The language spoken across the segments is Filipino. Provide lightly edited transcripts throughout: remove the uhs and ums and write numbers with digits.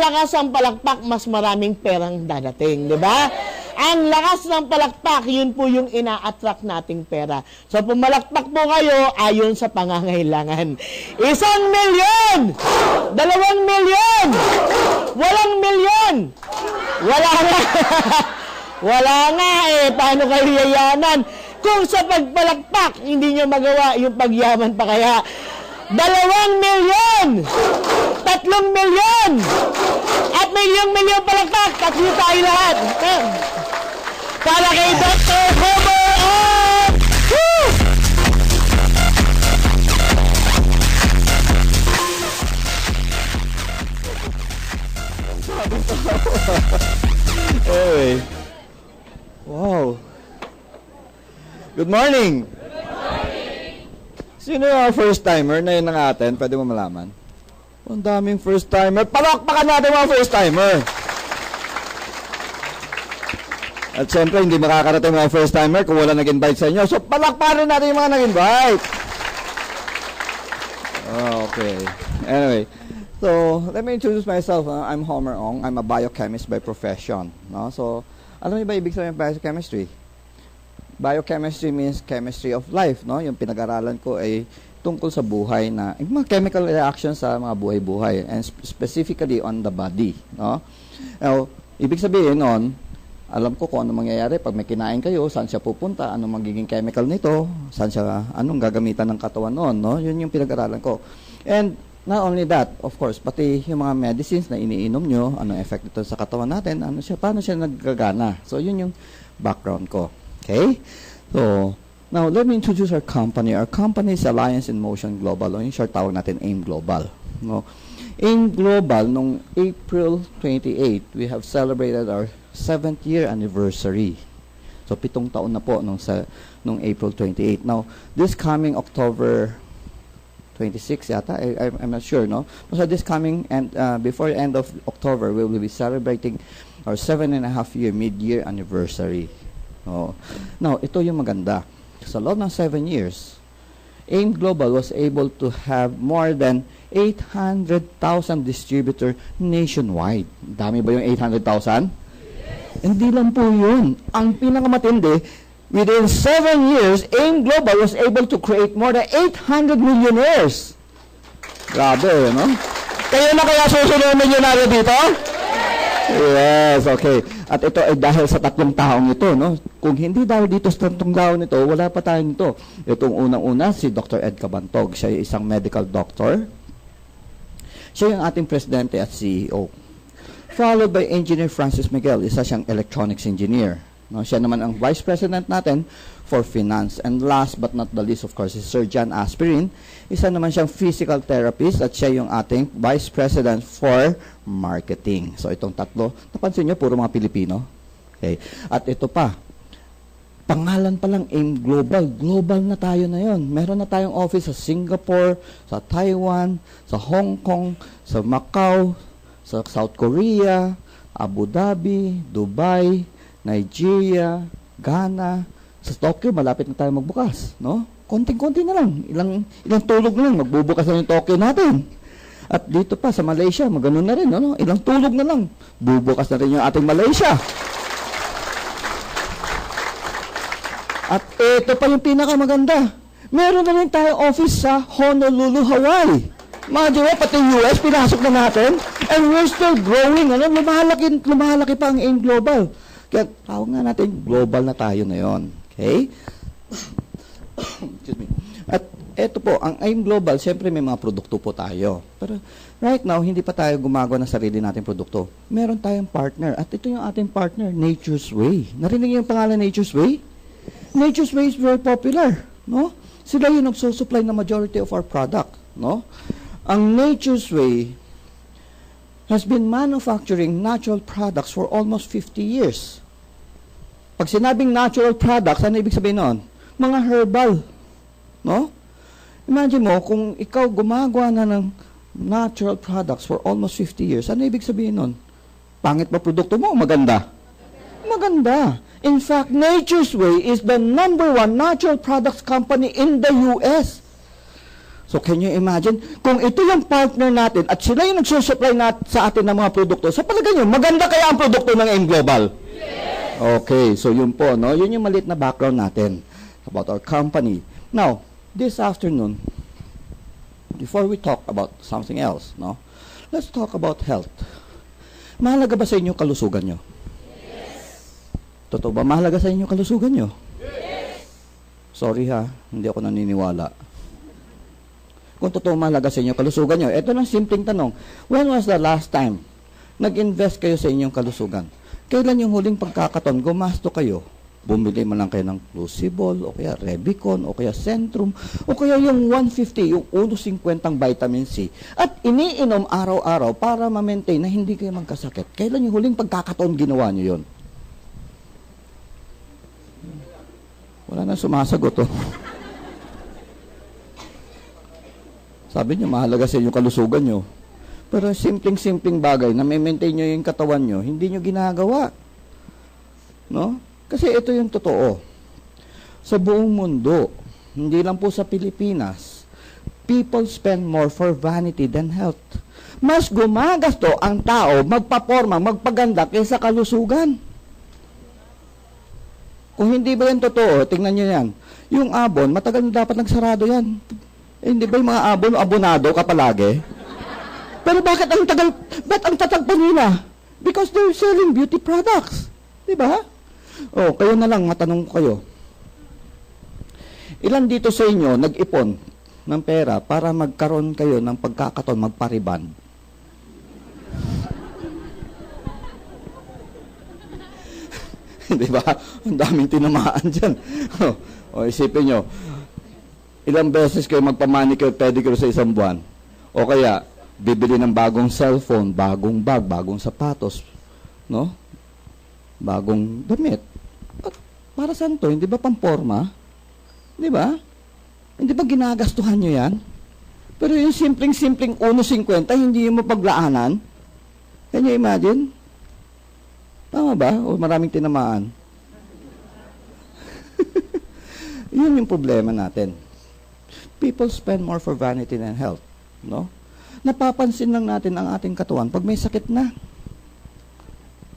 malakas ang palakpak, mas maraming perang dadating, di ba? Ang lakas ng palakpak, yun po yung ina-attract nating pera. So, pumalakpak po kayo ayon sa pangangailangan. 1 milyon! 2 milyon! 8 milyon! Wala nga! Wala nga eh! Paano kayo yayaman? Kung sa pagpalakpak, hindi nyo magawa yung pagyaman pa kaya. 2 milyon! 3 milyon! At milyong palakpak, tatlo tayo lahat. Para kay Dr. Homer Oak! Woo! Anyway. Wow. Good morning! Sino yung first timer na yun ng atin? Pwede mo malaman? Ang daming first timer. Palakpakan natin mga first timer! At siyempre, hindi makakarating mga first timer kung wala nag-invite sa inyo. So, palakpakan rin natin yung mga nag-invite. Okay. Anyway. So, let me introduce myself. I'm Homer Ong. I'm a biochemist by profession. No? So, alam niyo ba ibig sabihin ng biochemistry? Biochemistry means chemistry of life. No? Yung pinag-aralan ko ay tungkol sa buhay na yung mga chemical reactions sa mga buhay-buhay and specifically on the body. No? Now, ibig sabihin nun, alam ko kung ano mangyayari pag may kinain kayo, saan siya pupunta, anong magiging chemical nito, saan siya, anong gagamitan ng katawan noon, no? Yun yung pinag-aralan ko. And not only that, of course, pati yung mga medicines na iniinom nyo, anong effect nito sa katawan natin, ano siya, paano siya naggagana. So, yun yung background ko. Okay? So, now, let me introduce our company. Our company is Alliance in Motion Global, o yung short tawag natin, AIM Global. No? AIM Global, nung April 28, we have celebrated our 7th year anniversary. So, 7 taon na po nung April 28. Now, this coming October 26 yata, I'm not sure, no? So, this coming, and before the end of October, we will be celebrating our 7.5-year mid-year anniversary. No? Now, ito yung maganda. Sa loob ng 7 years, AIM Global was able to have more than 800,000 distributor nationwide. Dami ba yung 800,000? Hindi lang po yun. Ang pinakamatindi, within 7 years, AIM Global was able to create more than 800 millionaires. Grabe, no? Kayo na kaya susunod na milyonaryo dito? Yes, okay. At ito ay dahil sa 3 taong ito, no? Kung hindi dahil dito sa 3 taong ito, wala pa tayong ito. Itong unang-una, si Dr. Ed Cabantog. Siya ay isang medical doctor. Siya yung ating presidente at CEO. Followed by Engineer Francis Miguel, isa siyang electronics engineer. No, siya naman ang Vice President natin for Finance. And last but not the least, of course, is Sir John Aspirin. Isa naman siyang physical therapist at siya yung ating Vice President for Marketing. So, itong tatlo, napansin niyo, puro mga Pilipino. Okay. At ito pa, pangalan pa lang AIM Global. Global na tayo na yon. Meron na tayong office sa Singapore, sa Taiwan, sa Hong Kong, sa Macau, sa South Korea, Abu Dhabi, Dubai, Nigeria, Ghana. Sa Tokyo, malapit na tayo magbukas, no? Konting-konti na lang. Ilang tulog na lang, magbubukas na yung Tokyo natin. At dito pa, sa Malaysia, maganon na rin, no? Ilang tulog na lang, bubukas na rin yung ating Malaysia. At ito pa yung pinakamaganda. Meron na rin tayong office sa Honolulu, Hawaii. Mga pati US, pinasok na natin. And we're still growing. Ano? Lumalaki pa ang AIM Global. Kaya tawag nga natin, global na tayo na yon. Okay? Excuse me. At eto po, ang AIM Global, siyempre may mga produkto po tayo. Pero right now, hindi pa tayo gumagawa ng sarili nating produkto. Meron tayong partner. At ito yung ating partner, Nature's Way. Narinig niyo yung pangalan Nature's Way? Nature's Way is very popular. No? Sila yung nagsusupply ng majority of our product. No? Ang Nature's Way has been manufacturing natural products for almost 50 years. Pag sinabing natural products, ano ibig sabihin nun? Mga herbal. No? Imagine mo, kung ikaw gumagawa na ng natural products for almost 50 years, ano ibig sabihin nun? Pangit ba produkto mo? Maganda? Maganda. In fact, Nature's Way is the #1 natural products company in the US. So, can you imagine? Kung ito yung partner natin at sila yung nagsusupply sa atin ng mga produkto, sa palagay nyo, maganda kaya ang produkto ng AIM Global? Yes! Okay, so yun po, no? Yun yung maliit na background natin about our company. Now, this afternoon, before we talk about something else, no? Let's talk about health. Mahalaga ba sa inyo kalusugan nyo? Yes! Totoo ba? Mahalaga sa inyo kalusugan nyo? Yes! Sorry ha, hindi ako naniniwala. Kung totoo mahalaga sa inyo kalusugan nyo, ito lang simpleng tanong. When was the last time nag-invest kayo sa inyong kalusugan? Kailan yung huling pagkakataon gumasto kayo? Bumili man lang kayo ng Crucible, o kaya Revicon, o kaya Centrum, o kaya yung 150, yung 150 vitamin C, at iniinom araw-araw para ma-maintain na hindi kayo magkasakit. Kailan yung huling pagkakataon ginawa nyo yun? Wala na sumasagot, oh. Sabi niyo, mahalaga sa inyo kalusugan nyo. Pero simpleng-simpleng bagay na may-maintain nyo yung katawan nyo, hindi nyo ginagawa. No? Kasi ito yung totoo. Sa buong mundo, hindi lang po sa Pilipinas, people spend more for vanity than health. Mas gumagasto ang tao, magpaporma, magpaganda kaysa kalusugan. Kung hindi ba yan totoo, tingnan nyo yan. Yung abon, matagal na dapat nagsarado yan. Hindi ba yung mga abonado ka palagi? Pero bakit ang tagal, ba't ang tatag pa nila? Because they're selling beauty products. Diba? O, kayo na lang, matanong ko kayo. Ilan dito sa inyo nag-ipon ng pera para magkaroon kayo ng pagkakataon magpariban? Diba? Ang daming tinamaan dyan. O, isipin nyo, ilang beses kayo magpamanicure, pedicure sa isang buwan? O kaya, bibili ng bagong cellphone, bagong bag, bagong sapatos, no? Bagong damit. At para saan to? Hindi ba pamporma? Di ba? Hindi ba ginagastuhan nyo yan? Pero yung simpleng-simpleng 1.50, hindi yung mapaglaanan? Can you imagine? Tama ba? O maraming tinamaan? Yun yung problema natin. People spend more for vanity than health. No? Napapansin lang natin ang ating katawan pag may sakit na.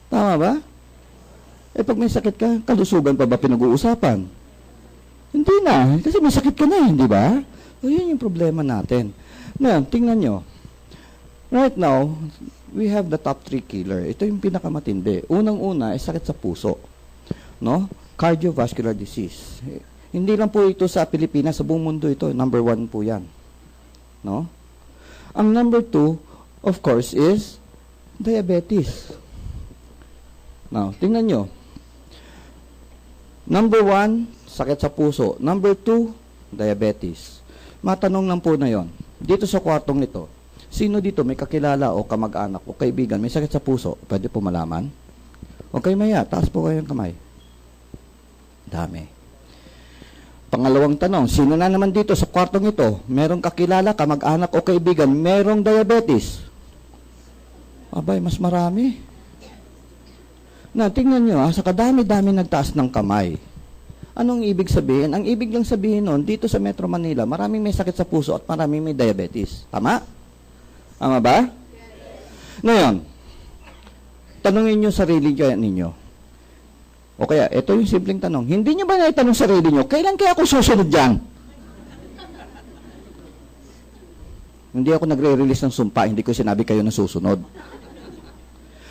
Tama ba? Eh pag may sakit ka, kalusugan pa ba pinag-uusapan? Hindi na. Kasi may sakit ka na, hindi ba? So, yun yung problema natin. Ngayon, tingnan nyo. Right now, we have the top 3 killer. Ito yung pinakamatindi. Unang-una, ay sakit sa puso. No? Cardiovascular disease. Hindi lang po ito sa Pilipinas, sa buong mundo ito. Number 1 po yan. No? Ang number 2, of course, is diabetes. Now, tingnan nyo. Number 1, sakit sa puso. Number 2, diabetes. Matanong lang po na yon. Dito sa kwartong nito, sino dito may kakilala o kamag-anak o kaibigan may sakit sa puso? Pwede po malaman? Okay, maya, taas po kayong kamay. Dami. Pangalawang tanong, sino na naman dito sa kwartong ito, merong kakilala, kamag-anak o kaibigan, merong diabetes? Abay, mas marami. Na, tingnan nyo, sa kadami-dami nagtaas ng kamay. Anong ibig sabihin? Ang ibig lang sabihin nun, dito sa Metro Manila, maraming may sakit sa puso at maraming may diabetes. Tama? Tama ba? Ngayon, tanungin nyo sarili ninyo. O kaya, ito yung simpleng tanong. Hindi nyo ba naitanong sarili nyo, kailan kaya ako susunod dyan? Hindi ako nagre-release ng sumpa, hindi ko sinabi kayo na susunod.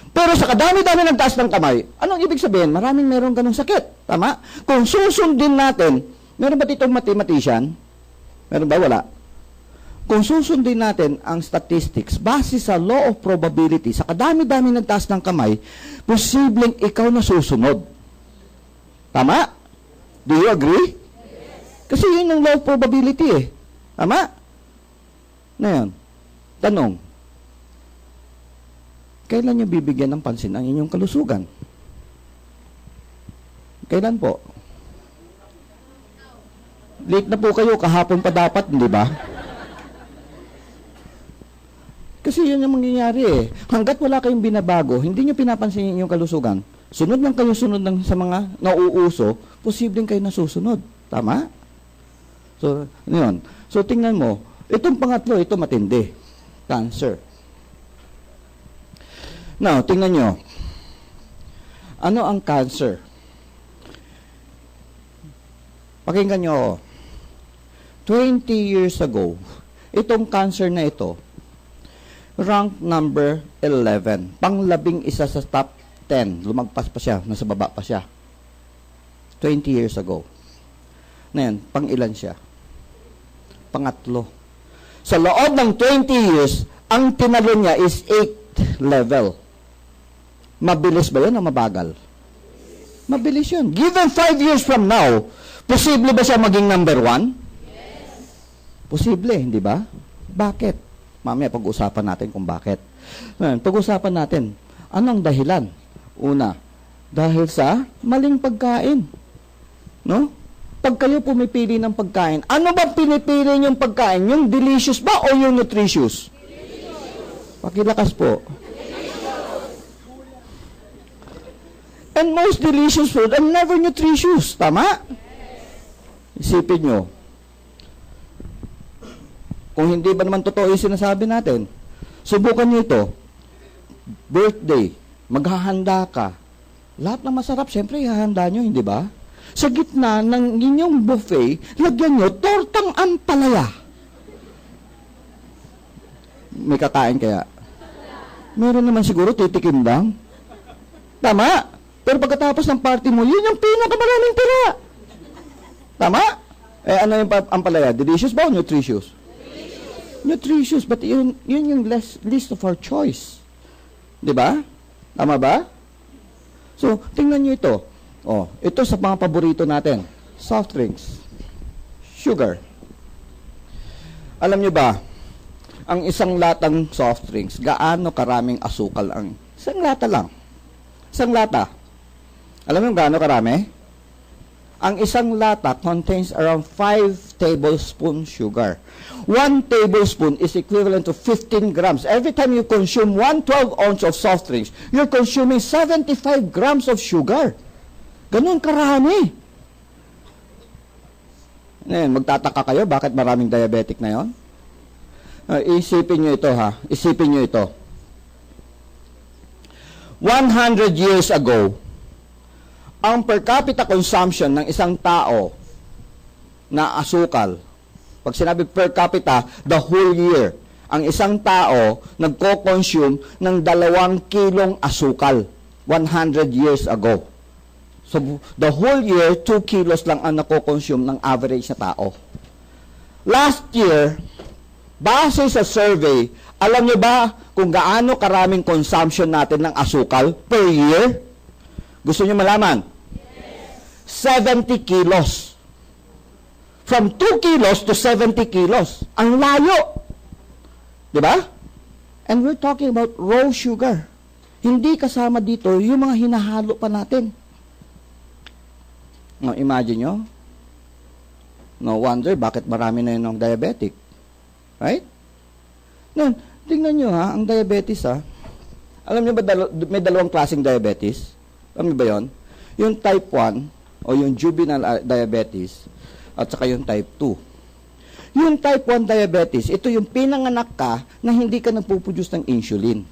Pero sa kadami-dami nagtaas ng kamay, anong ibig sabihin? Maraming meron ganong sakit. Tama? Kung susundin natin, meron ba ditong mathematician? Meron ba? Wala. Kung susundin natin ang statistics, base sa law of probability, sa kadami-dami nagtaas ng kamay, posibleng ikaw na susunod. Tama? Do you agree? Yes. Kasi yun yung law of probability eh. Tama? Ngayon, tanong, kailan nyo bibigyan ng pansin ang inyong kalusugan? Kailan po? Late na po kayo, kahapon pa dapat, hindi ba? Kasi yun yung mangyayari eh. Hanggat wala kayong binabago, hindi nyo pinapansin yung inyong kalusugan, sunod lang kayo sunod lang sa mga nauuso, posibleng kayo nasusunod. Tama? So, yun. So, tingnan mo, Itong pangatlo, ito matindi. Cancer. Now, tingnan nyo. Ano ang cancer? Pakinggan nyo ako. 20 years ago, itong cancer na ito, rank number 11. Pang-11 sa top 10. Lumagpas pa siya, nasa baba pa siya. 20 years ago. Ngayon, pang-ilan siya? Pangatlo. Sa loob ng 20 years, ang tinalo niya is 8th level. Mabilis ba yun o mabagal? Mabilis yun. Given 5 years from now, posible ba siya maging number 1? Yes. Posible, hindi ba? Bakit? Mamaya pag-usapan natin kung bakit. Pag-usapan natin, anong dahilan? Una, dahil sa maling pagkain. No? Pag kayo pumipili ng pagkain, ano ba pinipili niyong pagkain? Yung delicious ba o yung nutritious? Delicious. Pakilakas po. Delicious. And most delicious food are never nutritious. Tama? Yes. Isipin nyo. Kung hindi ba naman totoo yung sinasabi natin, subukan nyo ito. Birthday, maghahanda ka. Lahat ng masarap, siyempre, ihahanda nyo, hindi ba? Sa gitna ng inyong buffet, lagyan nyo tortang ampalaya. May kakain kaya? Meron naman siguro, titikim lang. Tama? Pero pagkatapos ng party mo, yun yung pinakamaraming tira. Tama? Eh, ano yung ampalaya? Delicious ba o nutritious? Nutritious, but yun yung least of our choice. Di ba? Tama ba? So, tingnan nyo ito. Oh, ito sa mga paborito natin. Soft drinks. Sugar. Alam nyo ba, ang isang latang soft drinks, gaano karaming asukal ang isang lata lang? Isang lata. Alam mo gaano karami? Ang isang lata contains around 5 tablespoons sugar. 1 tablespoon is equivalent to 15 grams. Every time you consume 1 12-ounce of soft drinks, you're consuming 75 grams of sugar. Ganun karami. Ngayon, magtataka kayo, bakit maraming diabetic na yon? Isipin nyo ito ha. Isipin nyo ito. 100 years ago, ang per capita consumption ng isang tao na asukal, pag sinabi per capita, the whole year, ang isang tao nagko-consume ng 2 kilong asukal 100 years ago. So, the whole year, 2 kilos lang ang nako-consume ng average na tao. Last year, base sa survey, alam niyo ba kung gaano karaming consumption natin ng asukal per year? Gusto niyo malaman? Yes. 70 kilos. From 2 kilos to 70 kilos. Ang layo. Diba? And we're talking about raw sugar. Hindi kasama dito yung mga hinahalo pa natin. No, imagine nyo. No wonder bakit marami na yun ng diabetic. Right? Now, tingnan nyo ha, ang diabetes ha. Alam nyo ba may dalawang klaseng diabetes? Alam nyo ba yun? Yung type 1 o yung juvenile diabetes at saka yung type 2. Yung type 1 diabetes, ito yung pinanganak ka na hindi ka nagpuproduce ng insulin.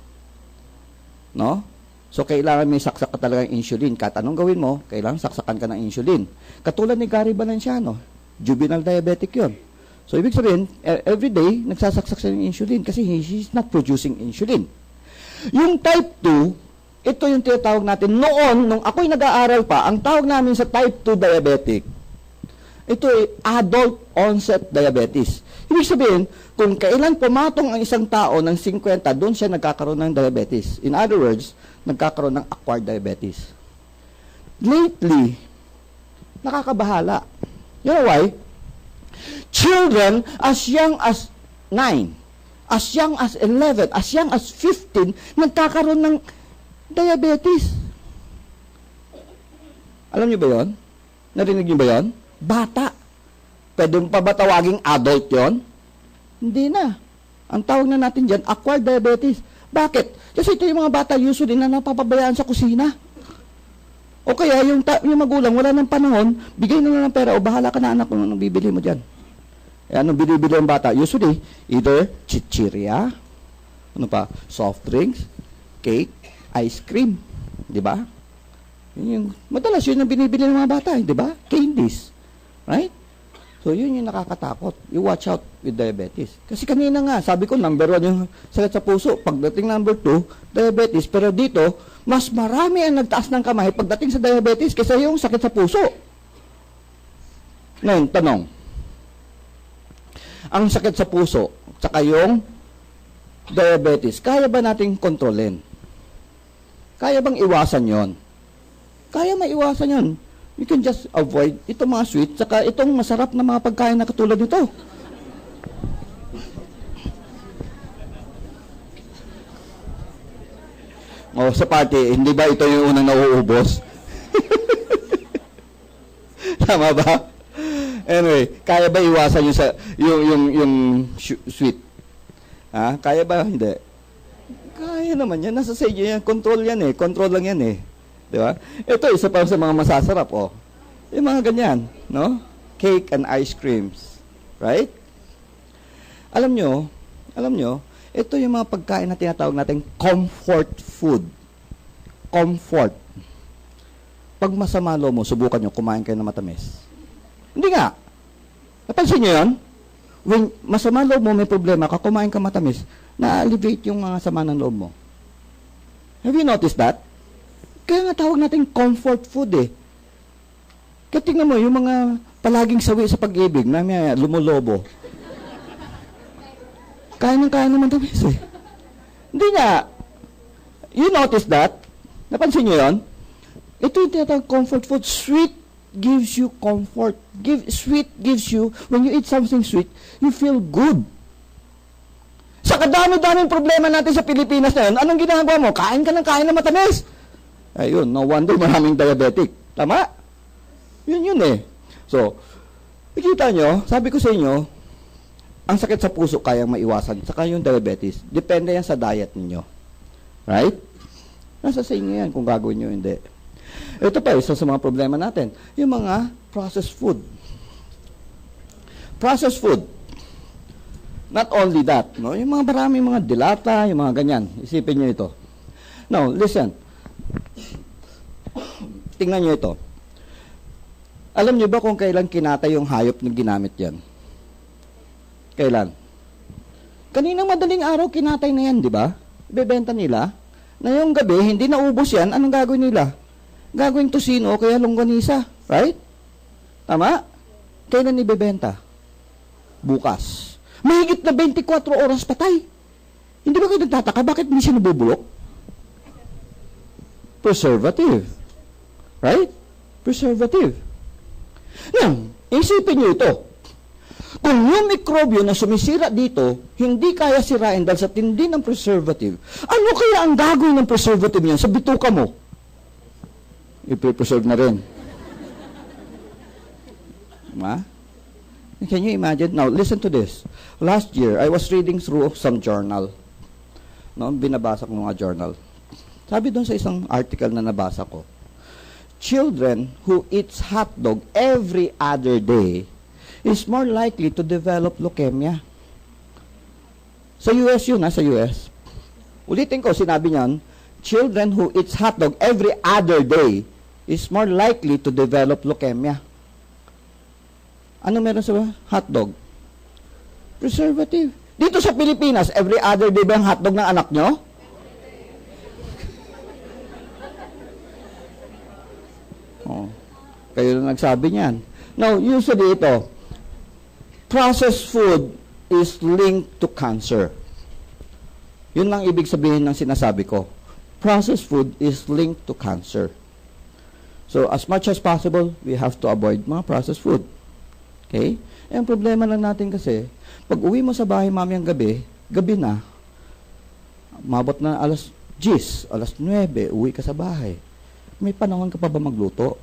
No? So, kailangan may saksak ka talaga ng insulin. Kahit anong gawin mo, kailangan saksakan ka ng insulin. Katulad ni Gary Valenciano, juvenile diabetic yun. So, ibig sabihin, every day, nagsasaksak siya ng insulin kasi he's not producing insulin. Yung type 2, ito yung tinatawag natin. Noon, nung ako'y nag-aaral pa, ang tawag namin sa type 2 diabetic, ito ay adult onset diabetes. Ibig sabihin, kung kailan pumatong ang isang tao ng 50, doon siya nagkakaroon ng diabetes. In other words, nagkakaroon ng acquired diabetes. Lately, nakakabahala. You know why? Children as young as 9, as young as 11, as young as 15, nagkakaroon ng diabetes. Alam niyo ba yon? Narinig niyo ba yon? Bata. Pwede mo pa ba tawaging adult yon? Hindi na. Ang tawag na natin dyan, acquired diabetes. Bakit? Kasi ito yung mga bata usually na napapabayaan sa kusina. O kaya yung magulang wala ng panahon, bigay na lang ng pera o bahala ka na anak kung anong bibili mo dyan. Anong binibili ang bata? Usually, either chichirya, ano pa, soft drinks, cake, ice cream. Di ba? Madalas yun ang binibili ng mga bata, di ba? Candies. Right? So, yun yung nakakatakot. You watch out with diabetes. Kasi kanina nga, sabi ko, number 1 yung sakit sa puso. Pagdating number 2, diabetes. Pero dito, mas marami ang nagtaas ng kamay pagdating sa diabetes kaysa yung sakit sa puso. Ngayon, tanong. Ang sakit sa puso, tsaka yung diabetes, kaya ba nating kontrolin? Kaya bang iwasan yon? Kaya maiwasan yon. You can just avoid itong mga sweet, tsaka itong masarap na mga pagkain na katulad nito. O, sa party, hindi ba ito yung unang nauubos? Tama ba? Anyway, kaya ba iwasan yung sweet? Ha? Kaya ba? Hindi. Kaya naman yan. Nasa sa inyo yan. Control yan eh. Control lang yan eh. Di ba? Ito, isa pa sa mga masasarap, oh. Yung mga ganyan, no? Cake and ice creams. Right? Alam nyo, ito yung mga pagkain na tinatawag natin comfort food. Comfort. Pag masama lo mo, subukan nyo, kumain kayo ng matamis. Hindi nga. Napansin nyo yun? When masama loob mo, may problema ka, kumain ka matamis, na-alleviate yung mga sama ng loob mo. Have you noticed that? Kaya nga tawag natin comfort food eh. Kaya tingnan mo, yung mga palaging sawi sa pag-ibig, mamaya lumulobo. Kain ng matamis eh. Hindi nga. You notice that? Napansin nyo yun? Ito yung tinatawag comfort food. Sweet gives you comfort. Sweet gives you, when you eat something sweet, you feel good. Sa kadami-daming problema natin sa Pilipinas na yun, anong ginagawa mo? Kain ka ng matamis. Ayun, no wonder maraming diabetic. Tama? Yun eh. So, nakita nyo, sabi ko sa inyo, ang sakit sa puso kayang maiwasan, saka yung diabetes, depende yan sa diet ninyo. Right? Nasa sa inyo yan kung gagawin nyo, hindi. Ito pa, isa sa mga problema natin, yung mga processed food. Processed food. Not only that, no? Yung mga maraming mga dilata, yung mga ganyan. Isipin nyo ito. Now, listen. Tingnan nyo ito. Alam nyo ba kung kailan kinatay yung hayop na ginamit yan? Kailan? Kaninang madaling araw, kinatay na yan, di ba? Ibebenta nila. Na yung gabi, hindi naubos yan, anong gagawin nila? Gagawin tosino o kaya longganisa. Right? Tama? Kailan ibebenta? Bukas. Mahigit na 24 oras patay. Hindi ba kayo nagtataka? Bakit hindi siya nabubulok? Preservative. Right? Preservative. Now, isipin nyo ito. Kung yung mikrobyo na sumisira dito, hindi kaya sirain dahil sa tindi ng preservative, ano kaya ang gagawin ng preservative niyan sa bituka mo? I-preserve na rin. Ma? Can you imagine? Now, listen to this. Last year, I was reading through some journal. No, binabasa ko mga journal. Sabi doon sa isang article na nabasa ko, children who eats hotdog every other day is more likely to develop leukemia. Sa US yun, sa US. Ulitin ko, sinabi niyan, children who eats hotdog every other day is more likely to develop leukemia. Ano meron sa hotdog? Preservative. Dito sa Pilipinas, every other day ba ang hotdog ng anak nyo? Oh, kayo na nagsabi niyan. Now, usually ito, processed food is linked to cancer. Yun lang ibig sabihin ng sinasabi ko. Processed food is linked to cancer. So, as much as possible, we have to avoid mga processed food. Okay? Eh, ang problema lang natin kasi, pag uwi mo sa bahay mamayang gabi na, mabot na alas 10, alas 9, uwi ka sa bahay. May panahon ka pa ba magluto?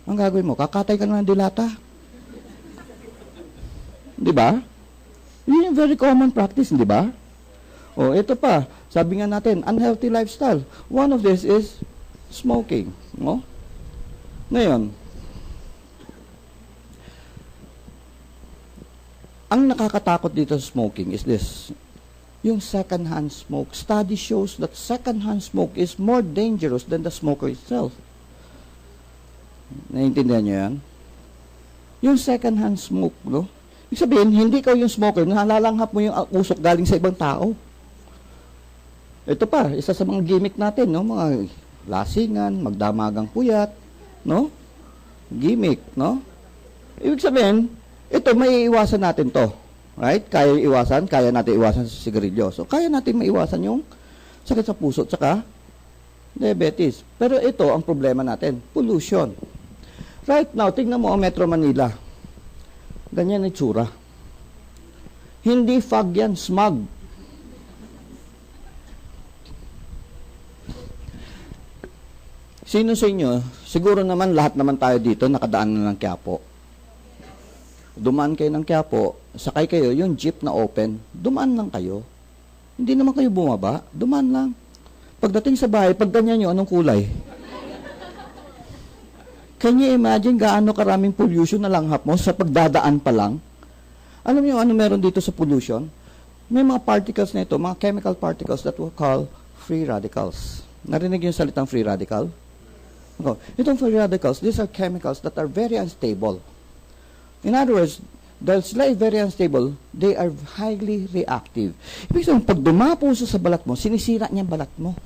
Ang gagawin mo, kakatay ka na ng dilata. Di ba? Yun yung very common practice, di ba? O, ito pa, sabi nga natin, unhealthy lifestyle. One of this is smoking. No? Ngayon, Ang nakakatakot dito sa smoking is this. Yung second-hand smoke. Study shows that second-hand smoke is more dangerous than the smoker itself. Naiintindihan niyo yan? Yung second-hand smoke, no? Ibig sabihin, hindi ka yung smoker, nalalanghap mo yung usok galing sa ibang tao. Ito pa, isa sa mga gimmick natin, no? Mga lasingan, magdamagang puyat, no? Gimmick, no? Ibig sabihin, ito, may iwasan natin to. Right? Kaya iwasan, kaya natin iwasan sa sigarilyo. So, kaya natin maiwasan yung sakit sa puso at saka diabetes. Pero ito, ang problema natin, pollution. Right now, tingnan mo ang Metro Manila. Ganyan ang itsura. Hindi fog yan, smog. Sino sa inyo, siguro naman lahat naman tayo dito nakadaan na ng Quiapo. Dumaan kayo ng Quiapo, sakay kayo, yung jeep na open, dumaan lang kayo. Hindi naman kayo bumaba, dumaan lang. Pagdating sa bahay, pag ganyan nyo, anong kulay? Can you imagine gaano karaming pollution na langhap mo sa pagdadaan pa lang? Alam niyo ano meron dito sa pollution? May mga particles na ito, mga chemical particles that we call free radicals. Narinig yung salitang free radical? Itong free radicals, these are chemicals that are very unstable. In other words, dahil sila ay very unstable, they are highly reactive. Ibig sabihin, pag dumapo sa balat mo, sinisira niya ang balat mo.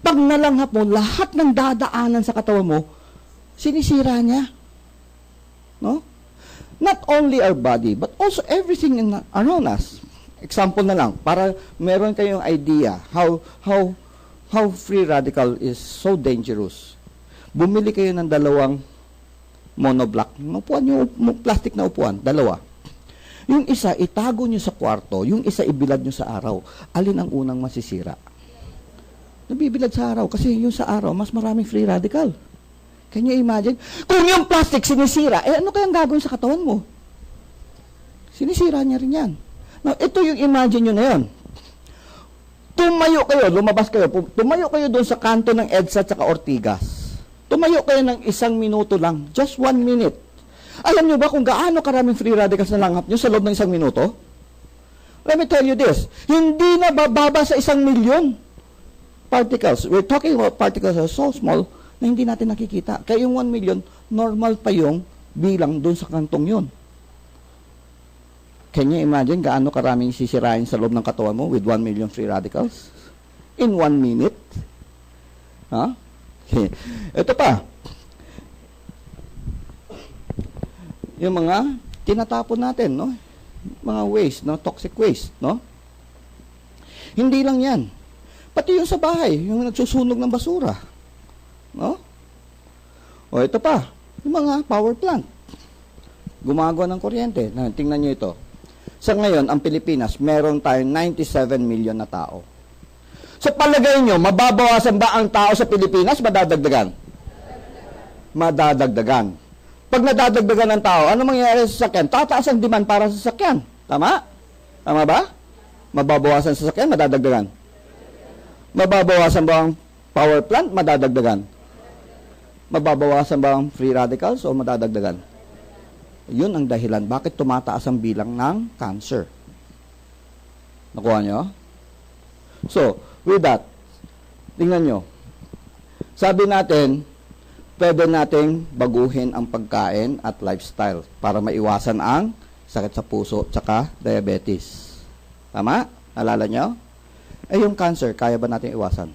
Pag nalanghap mo, lahat ng dadaanan sa katawan mo, sinisira niya. No? Not only our body, but also everything around us. Example na lang, para meron kayong idea how free radical is so dangerous. Bumili kayo ng dalawang monoblock. Upuan yung plastic na upuan, dalawa. Yung isa, itago nyo sa kwarto, yung isa, ibilad nyo sa araw. Alin ang unang masisira? Nabibilad sa araw, kasi yung sa araw, mas maraming free radical. Can you imagine? Kung yung plastic sinisira, ano kayang gagawin sa katawan mo? Sinisira niya rin yan. Now, ito yung imagine nyo na yun. Tumayo kayo, lumabas kayo, tumayo kayo doon sa kanto ng EDSA at saka Ortigas. Tumayo kayo ng 1 minuto lang. Just 1 minute. Alam nyo ba kung gaano karaming free radicals na langhap nyo sa loob ng 1 minuto? Let me tell you this. Hindi na bababa sa 1 milyon particles. We're talking about particles that are so small na hindi natin nakikita. Kaya yung 1 million, normal pa yung bilang doon sa kantong yun. Can you imagine gaano karaming sisirain sa loob ng katawan mo with 1 million free radicals? In 1 minute? Ha? Okay. Ito pa. Yung mga tinatapon natin, no? Mga waste, no? Toxic waste, no? Hindi lang yan. Pati yung sa bahay, yung nagsusunog ng basura. No? O ito pa, yung mga power plant. Gumagawa ng kuryente. Tingnan nyo ito. Sa ngayon, ang Pilipinas, meron tayong 97 million na tao. Sa palagay nyo, mababawasan ba ang tao sa Pilipinas? Madadagdagan? Madadagdagan. Pag nadadagdagan ng tao, ano mangyayari sa sasakyan? Tataas ang demand para sa sasakyan. Tama? Tama ba? Mababawasan sa sasakyan, madadagdagan. Mababawasan ba ang power plant? Madadagdagan. Mababawasan ba ang free radicals o madadagdagan? Yun ang dahilan. Bakit tumataas ang bilang ng cancer? Nakuha nyo? So, with that, tingnan nyo. Sabi natin, pwede nating baguhin ang pagkain at lifestyle para maiwasan ang sakit sa puso at diabetes. Tama? Nalala nyo? Yung cancer, kaya ba natin iwasan?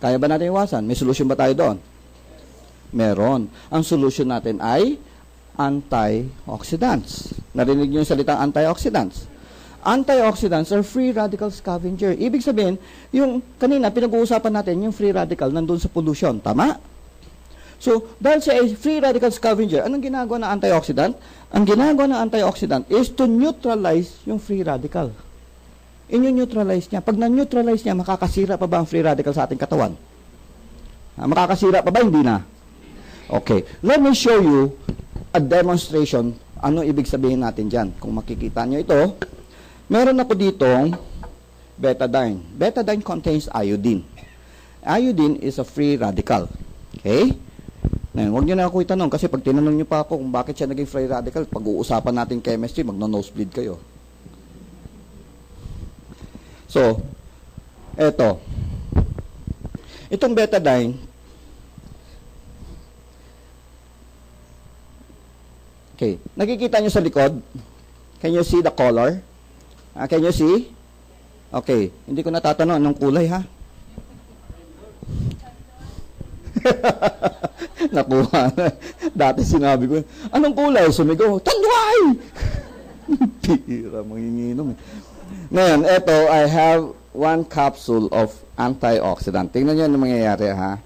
Kaya ba natin iwasan? May solution ba tayo doon? Meron. Ang solution natin ay antioxidants. Narinig niyo yung salitang antioxidants? Antioxidants are free radical scavenger. Ibig sabihin, yung kanina pinag-uusapan natin, yung free radical nandun sa pollution. Tama? So, dahil siya ay free radical scavenger, anong ginagawa ng antioxidant? Ang ginagawa ng antioxidant is to neutralize yung free radical. Inyo-neutralize niya. Pag na-neutralize niya, makakasira pa ba ang free radical sa ating katawan? Makakasira pa ba? Hindi na. Okay. Let me show you a demonstration. Ano ibig sabihin natin dyan? Kung makikita nyo ito, meron ako ditong betadine. Betadine contains iodine. Iodine is a free radical. Okay? Ngayon, huwag niyo na ako itanong kasi pag tinanong niyo pa ako kung bakit siya naging free radical, pag-uusapan natin chemistry, magno-nosebleed kayo. So, eto. Itong betadine, okay, nakikita niyo sa likod? Can you see the color? Can you see? Okay, hindi ko natatanong anong kulay, ha? Nakuha na. Dati sinabi ko, anong kulay? Sumigaw, tanduay! Pira, manginginom eh. Ngayon, eto, I have 1 capsule of antioxidant. Tingnan nyo ano mangyayari, ha?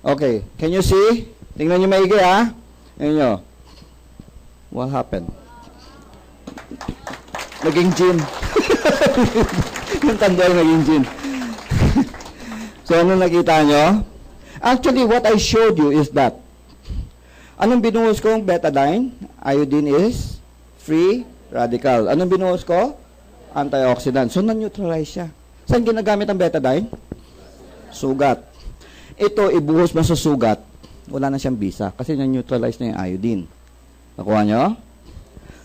Okay, can you see? Tingnan nyo maigi, ha? Tingnan nyo. What happened? Naging gin. Yung tandoy naging gin. So, ano nakita nyo? Actually, what I showed you is that anong binuhos kong betadine? Iodine is free radical. Anong binuhos ko? Antioxidant. So, na-neutralize siya. Saan ginagamit ang betadine? Sugat. Ito, ibuhos mo sa sugat, wala na siyang bisa kasi na-neutralize na yung iodine. Nakuha nyo?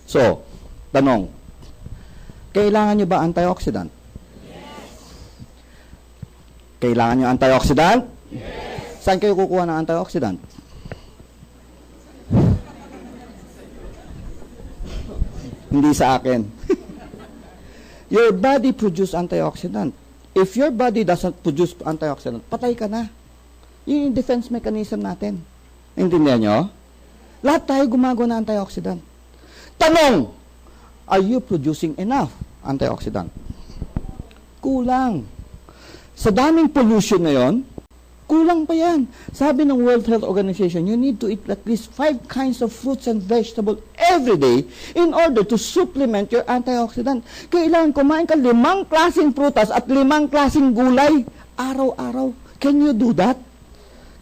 So, tanong, kailangan nyo ba antioxidant? Yes. Kailangan nyo antioxidant? Yes. Saan kayo kukuha ng antioxidant? Hindi sa akin. Your body produce antioxidant. If your body doesn't produce antioxidant, patay ka na. Yun yung defense mechanism natin. Intindihan nyo? Lahat tayo gumagawa ng antioxidant. Tanong, are you producing enough antioxidant? Kulang. Sa daming pollution na yon, kulang pa yan. Sabi ng World Health Organization, you need to eat at least 5 kinds of fruits and vegetables every day in order to supplement your antioxidant. Kailangan kumain ka 5 klaseng prutas at 5 klaseng gulay araw-araw. Can you do that?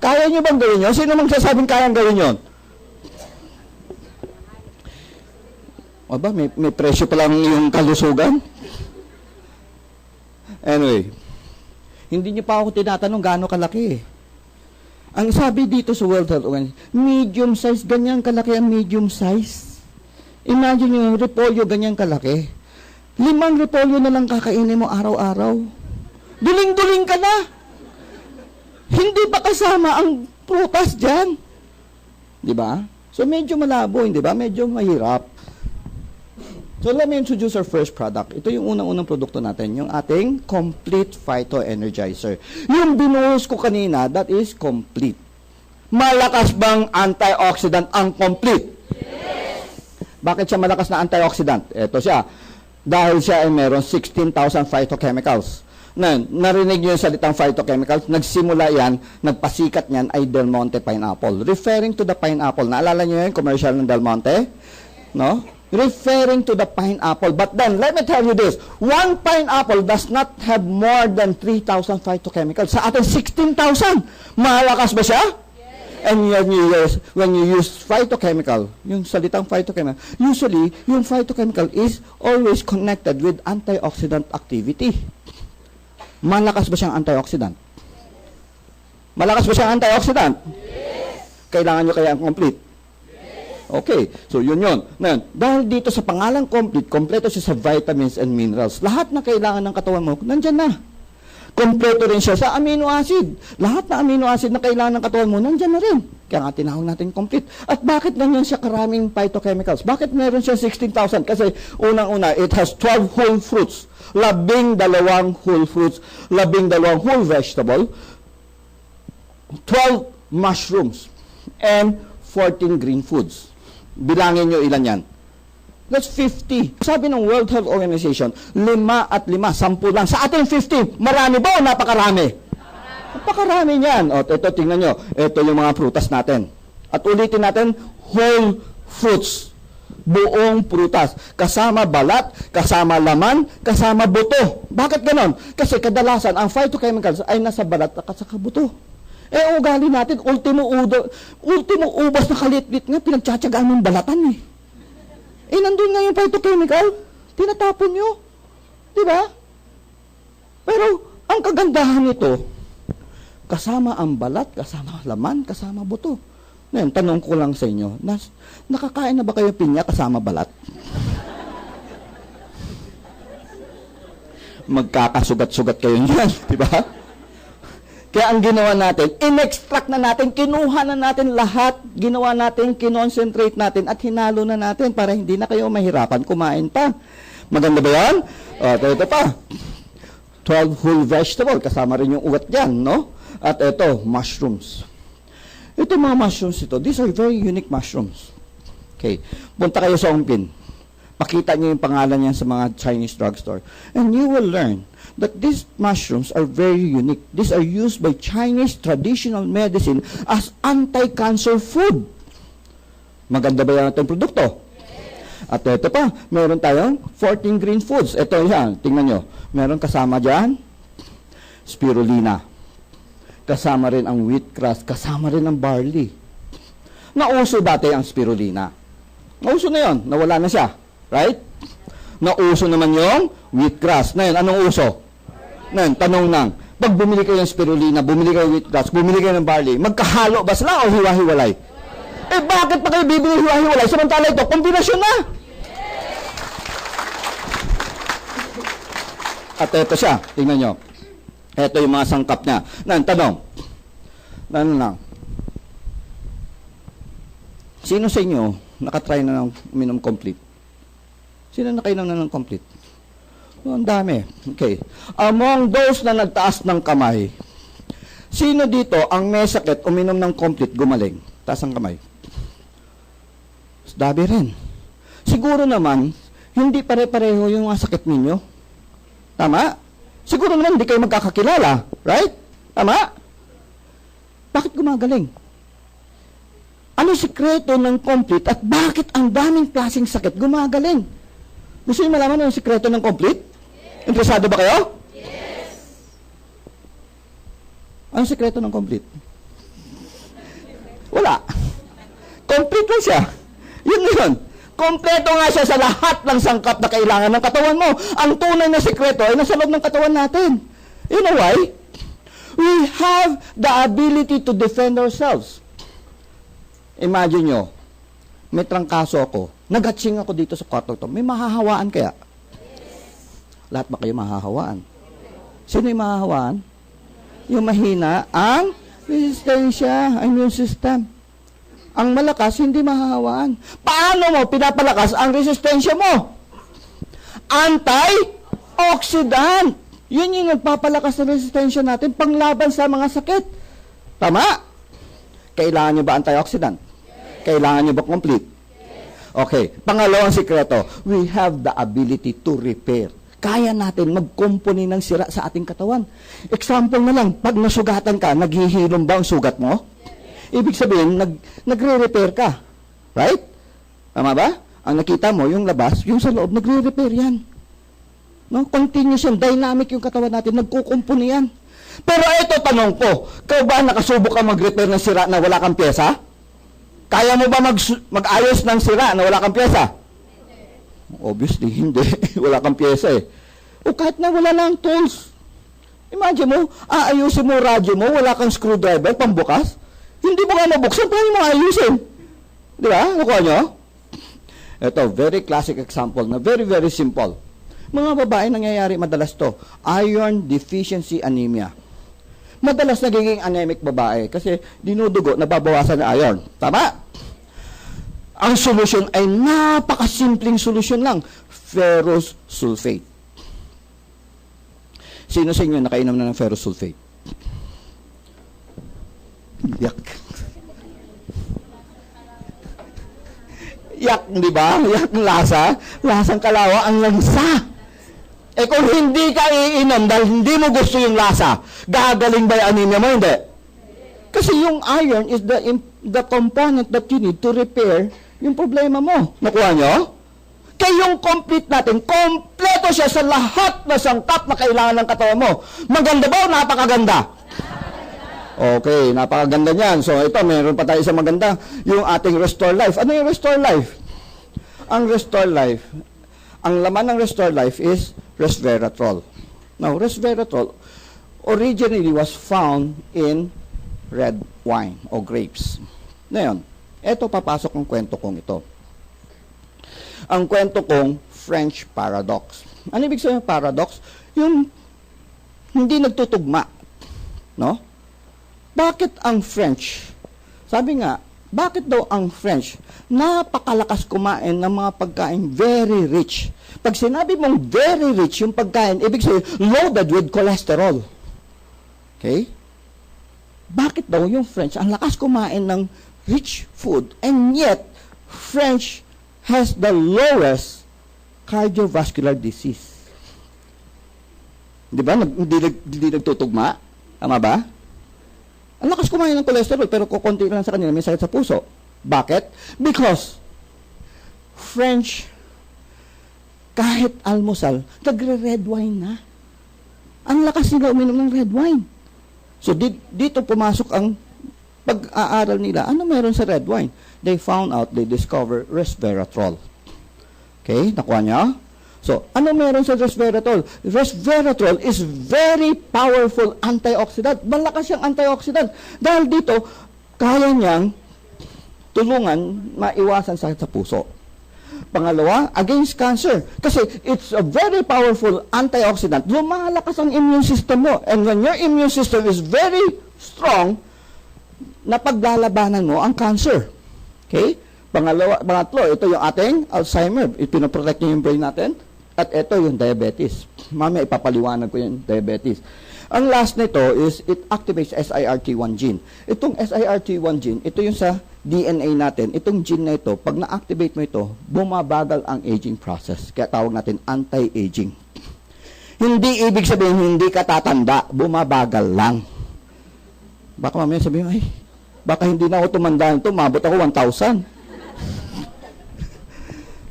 Kaya nyo bang gawin yun? Sino magsasabing kayang gawin yun? O ba, may presyo pa lang yung kalusugan? Anyway, hindi nyo pa ako tinatanong gaano kalaki. Ang sabi dito sa World Health Organization, medium size, ganyan kalaki ang medium size. Imagine yung repolyo, ganyan kalaki. 5 repolyo na lang kakainin mo araw-araw. Duling-duling ka na! Hindi ba kasama ang prutas dyan? Di ba? So, medyo malabo, hindi ba? Medyo mahirap. So, let me introduce our first product. Ito yung unang-unang produkto natin, yung ating Complete Phyto-Energizer. Yung binuhos ko kanina, that is complete. Malakas bang antioxidant ang complete? Yes! Bakit siya malakas na antioxidant? Ito siya. Dahil siya ay meron 16,000 phytochemicals. Narinig niyo yung salitang phytochemicals, nagsimula yan, nagpasikat niyan ay Del Monte pineapple. Referring to the pineapple, naalala niyo yung commercial ng Del Monte? No? Referring to the pineapple. But then, let me tell you this, 1 pineapple does not have more than 3,000 phytochemicals. Sa atin, 16,000. Malakas ba siya? Yes. And when you use phytochemical, yung salitang phytochemical, usually, yung phytochemical is always connected with antioxidant activity. Malakas ba siyang antioxidant? Malakas ba siyang antioxidant? Yes. Kailangan nyo kaya ang complete? Yes. Okay, so yun. Ngayon, dahil dito sa pangalang complete, kompleto siya sa vitamins and minerals. Lahat na kailangan ng katawan mo, nandyan na. Kompleto rin siya sa amino acid. Lahat na amino acid na kailangan ng katawan mo, nandyan na rin. Kaya nga tinawag natin complete. At bakit ganyan siya karaming phytochemicals? Bakit meron siya 16,000? Kasi unang-una, it has 12 whole fruits. 12 whole fruits, 12 whole vegetable, 12 mushrooms, and 14 green foods. Bilangin nyo ilan yan. That's 50. Sabi ng World Health Organization, 5 at 5, 10 lang. Sa ating 50, marami ba o napakarami? Napakarami niyan. O, ito, tingnan nyo. Ito yung mga prutas natin. At ulitin natin, whole fruits. Buong prutas. Kasama balat, kasama laman, kasama buto. Bakit ganon? Kasi kadalasan, ang phytochemicals ay nasa balat at saka buto. Eh, ugali natin, ultimo ubas na kalitlit nga, pinagtsatsagaan ng balatan eh. Eh, nandun nga yung phytochemical, tinatapon nyo. Diba? Pero, ang kagandahan nito, kasama ang balat, kasama laman, kasama buto. Ngayon, tanong ko lang sa inyo, nakakain na ba kayo pinya kasama balat? Magkakasugat-sugat kayo niyan, di ba? Kaya ang ginawa natin, in-extract na natin, kinuha na natin lahat, ginawa natin, kinoncentrate natin, at hinalo na natin para hindi na kayo mahirapan kumain pa. Maganda ba yan? Ito pa. 12 whole vegetable, kasama rin yung ugat dyan, no? At ito, mushrooms. Ito mga mushrooms ito, these are very unique mushrooms. Okay, punta kayo sa Ongpin. Pakita niyo yung pangalan niyan sa mga Chinese drugstore. And you will learn that these mushrooms are very unique. These are used by Chinese traditional medicine as anti-cancer food. Maganda ba yan itong produkto? At ito pa, meron tayong 14 green foods. Ito yan, tingnan nyo. Meron kasama dyan, spirulina. Kasama rin ang wheatgrass, kasama rin ang barley. Nauso dati ang spirulina. Nauso na yon, nawala na siya. Right? Nauso naman yung wheatgrass. Ngayon, anong uso? Ngayon, tanong nang, pag bumili kayo ng spirulina, bumili kayo ng wheatgrass, bumili kayo ng barley, magkahalo ba sila o hiwa-hiwalay? Eh, bakit pa kayo bibili hiwa-hiwalay? Samantala ito, kombinasyon na. At ito siya, tingnan nyo. Ito yung mga sangkap niya. Ngayon, tanong. Sino sa inyo nakatry na ng uminom complete? Sino nakainom na ng complete? Oh, ang dami. Okay. Among those na nagtaas ng kamay, sino dito ang may sakit, uminom ng complete, gumaling? Taas ang kamay. Dami rin. Siguro naman, hindi pare-pareho yung mga sakit ninyo. Tama? Siguro naman, hindi kayo magkakakilala. Right? Tama? Bakit gumagaling? Ano sikreto ng complete at bakit ang daming klaseng sakit gumagaling? Gusto niyo malaman ang sikreto ng complete? Yes. Interesado ba kayo? Yes. Anong sikreto ng complete? Wala. Complete lang siya. Yun yun. Kompleto nga siya sa lahat ng sangkap na kailangan ng katawan mo. Ang tunay na sikreto ay nasa loob ng katawan natin. You know why? We have the ability to defend ourselves. Imagine nyo, may trangkaso ako, nag-hatching ako dito sa kwarto to, may mahahawaan kaya? Lahat ba kayo mahahawaan? Sino yung mahahawaan? Yung mahina, ang resistensya, ang immune system. Ang malakas, hindi mahahawaan. Paano mo pinapalakas ang resistensya mo? Antioxidant. Yun yung nagpapalakas ng resistensya natin panglaban sa mga sakit. Tama? Kailangan nyo ba antioxidant? Kailangan nyo ba complete? Okay. Pangalawang sikreto, we have the ability to repair. Kaya natin magkumpuni ng sira sa ating katawan. Example na lang, pag nasugatan ka, naghihilom ba ang sugat mo? Ibig sabihin, nagre-repair ka. Right? Tama ba? Ang nakita mo, yung labas, yung sa loob, nagre-repair yan. No? Continuous yan, dynamic yung katawan natin, nagkukumpuni yan. Pero ito, tanong ko, ikaw ba nakasubok ka mag-repair ng sira na wala kang pyesa? Kaya mo ba mag-ayos ng sira na wala kang pyesa? Obviously, hindi. Wala kang pyesa eh. O kahit na wala lang tools. Imagine mo, aayusin mo radyo mo, wala kang screwdriver, pambukas. Hindi mo nga mabuksan, paano mo aayusin? Di ba? Nakuha nyo? Ito, very classic example na very, very simple. Mga babae, nangyayari madalas to. Iron deficiency anemia. Madalas nagiging anemic babae kasi dinudugo, nababawasan na iron. Tama? Ang solusyon ay napakasimpleng solusyon lang. Ferrous sulfate. Sino sa inyo nakainom na ng ferrous sulfate? Yak. Yak, di ba? Yak ang lasa. Lasang kalawa ang lansa. Eh kung hindi ka iinom dahil hindi mo gusto yung lasa, gagaling ba yung anemia mo? Hindi. Kasi yung iron is the component that you need to repair yung problema mo. Nakuha nyo? Kaya yung complete natin, kompleto siya sa lahat na sangkap na kailangan ng katawan mo. Maganda ba o napakaganda? Okay, napakaganda niyan. So ito, meron pa tayo isang maganda, yung ating Restore Life. Ano yung Restore Life? Ang Restore Life, ang laman ng Restore Life is resveratrol. Now, resveratrol originally was found in red wine o grapes. Ngayon, ito papasok ang kwento kong ito. Ang kwento kong French paradox. Ano ibig sabihin ng paradox? Yung hindi nagtutugma. No? Bakit ang French? Sabi nga, bakit daw ang French napakalakas kumain ng mga pagkain very rich? Pag sinabi mong very rich yung pagkain, ibig sabihin loaded with cholesterol. Okay? Bakit daw yung French ang lakas kumain ng rich food and yet French has the lowest cardiovascular disease? Di ba? Hindi nagtutugma? Tama ba? Ang lakas kumain ng cholesterol, pero kukunti lang sa kanila, may sakit sa puso. Bakit? Because French, kahit almusal, nagre-red wine na. Ang lakas nila uminom ng red wine. So, dito pumasok ang pag-aaral nila. Ano meron sa red wine? They found out, they discover resveratrol. Okay? Nakuha niya? So, ano meron sa resveratrol? Resveratrol is very powerful antioxidant. Malakas siyang antioxidant. Dahil dito, kaya niyang tulungan maiwasan sakit sa puso. Pangalawa, against cancer. Kasi it's a very powerful antioxidant. Lumalakas ang immune system mo. And when your immune system is very strong, napaglalabanan mo ang cancer. Okay? Pangatlo, ito yung ating Alzheimer. Pinoprotect niyo yung brain natin. At ito yung diabetes. Mamaya ipapaliwanag ko yung diabetes. Ang last nito is it activates SIRT1 gene. Itong SIRT1 gene, ito yung sa DNA natin. Itong gene na ito, pag na-activate mo ito, bumabagal ang aging process. Kaya tawag natin anti-aging. Hindi ibig sabihin hindi ka tatanda, bumabagal lang. Baka mamaya sabihin, ay, baka hindi na ako tumanda nito, mabot ako 1,000.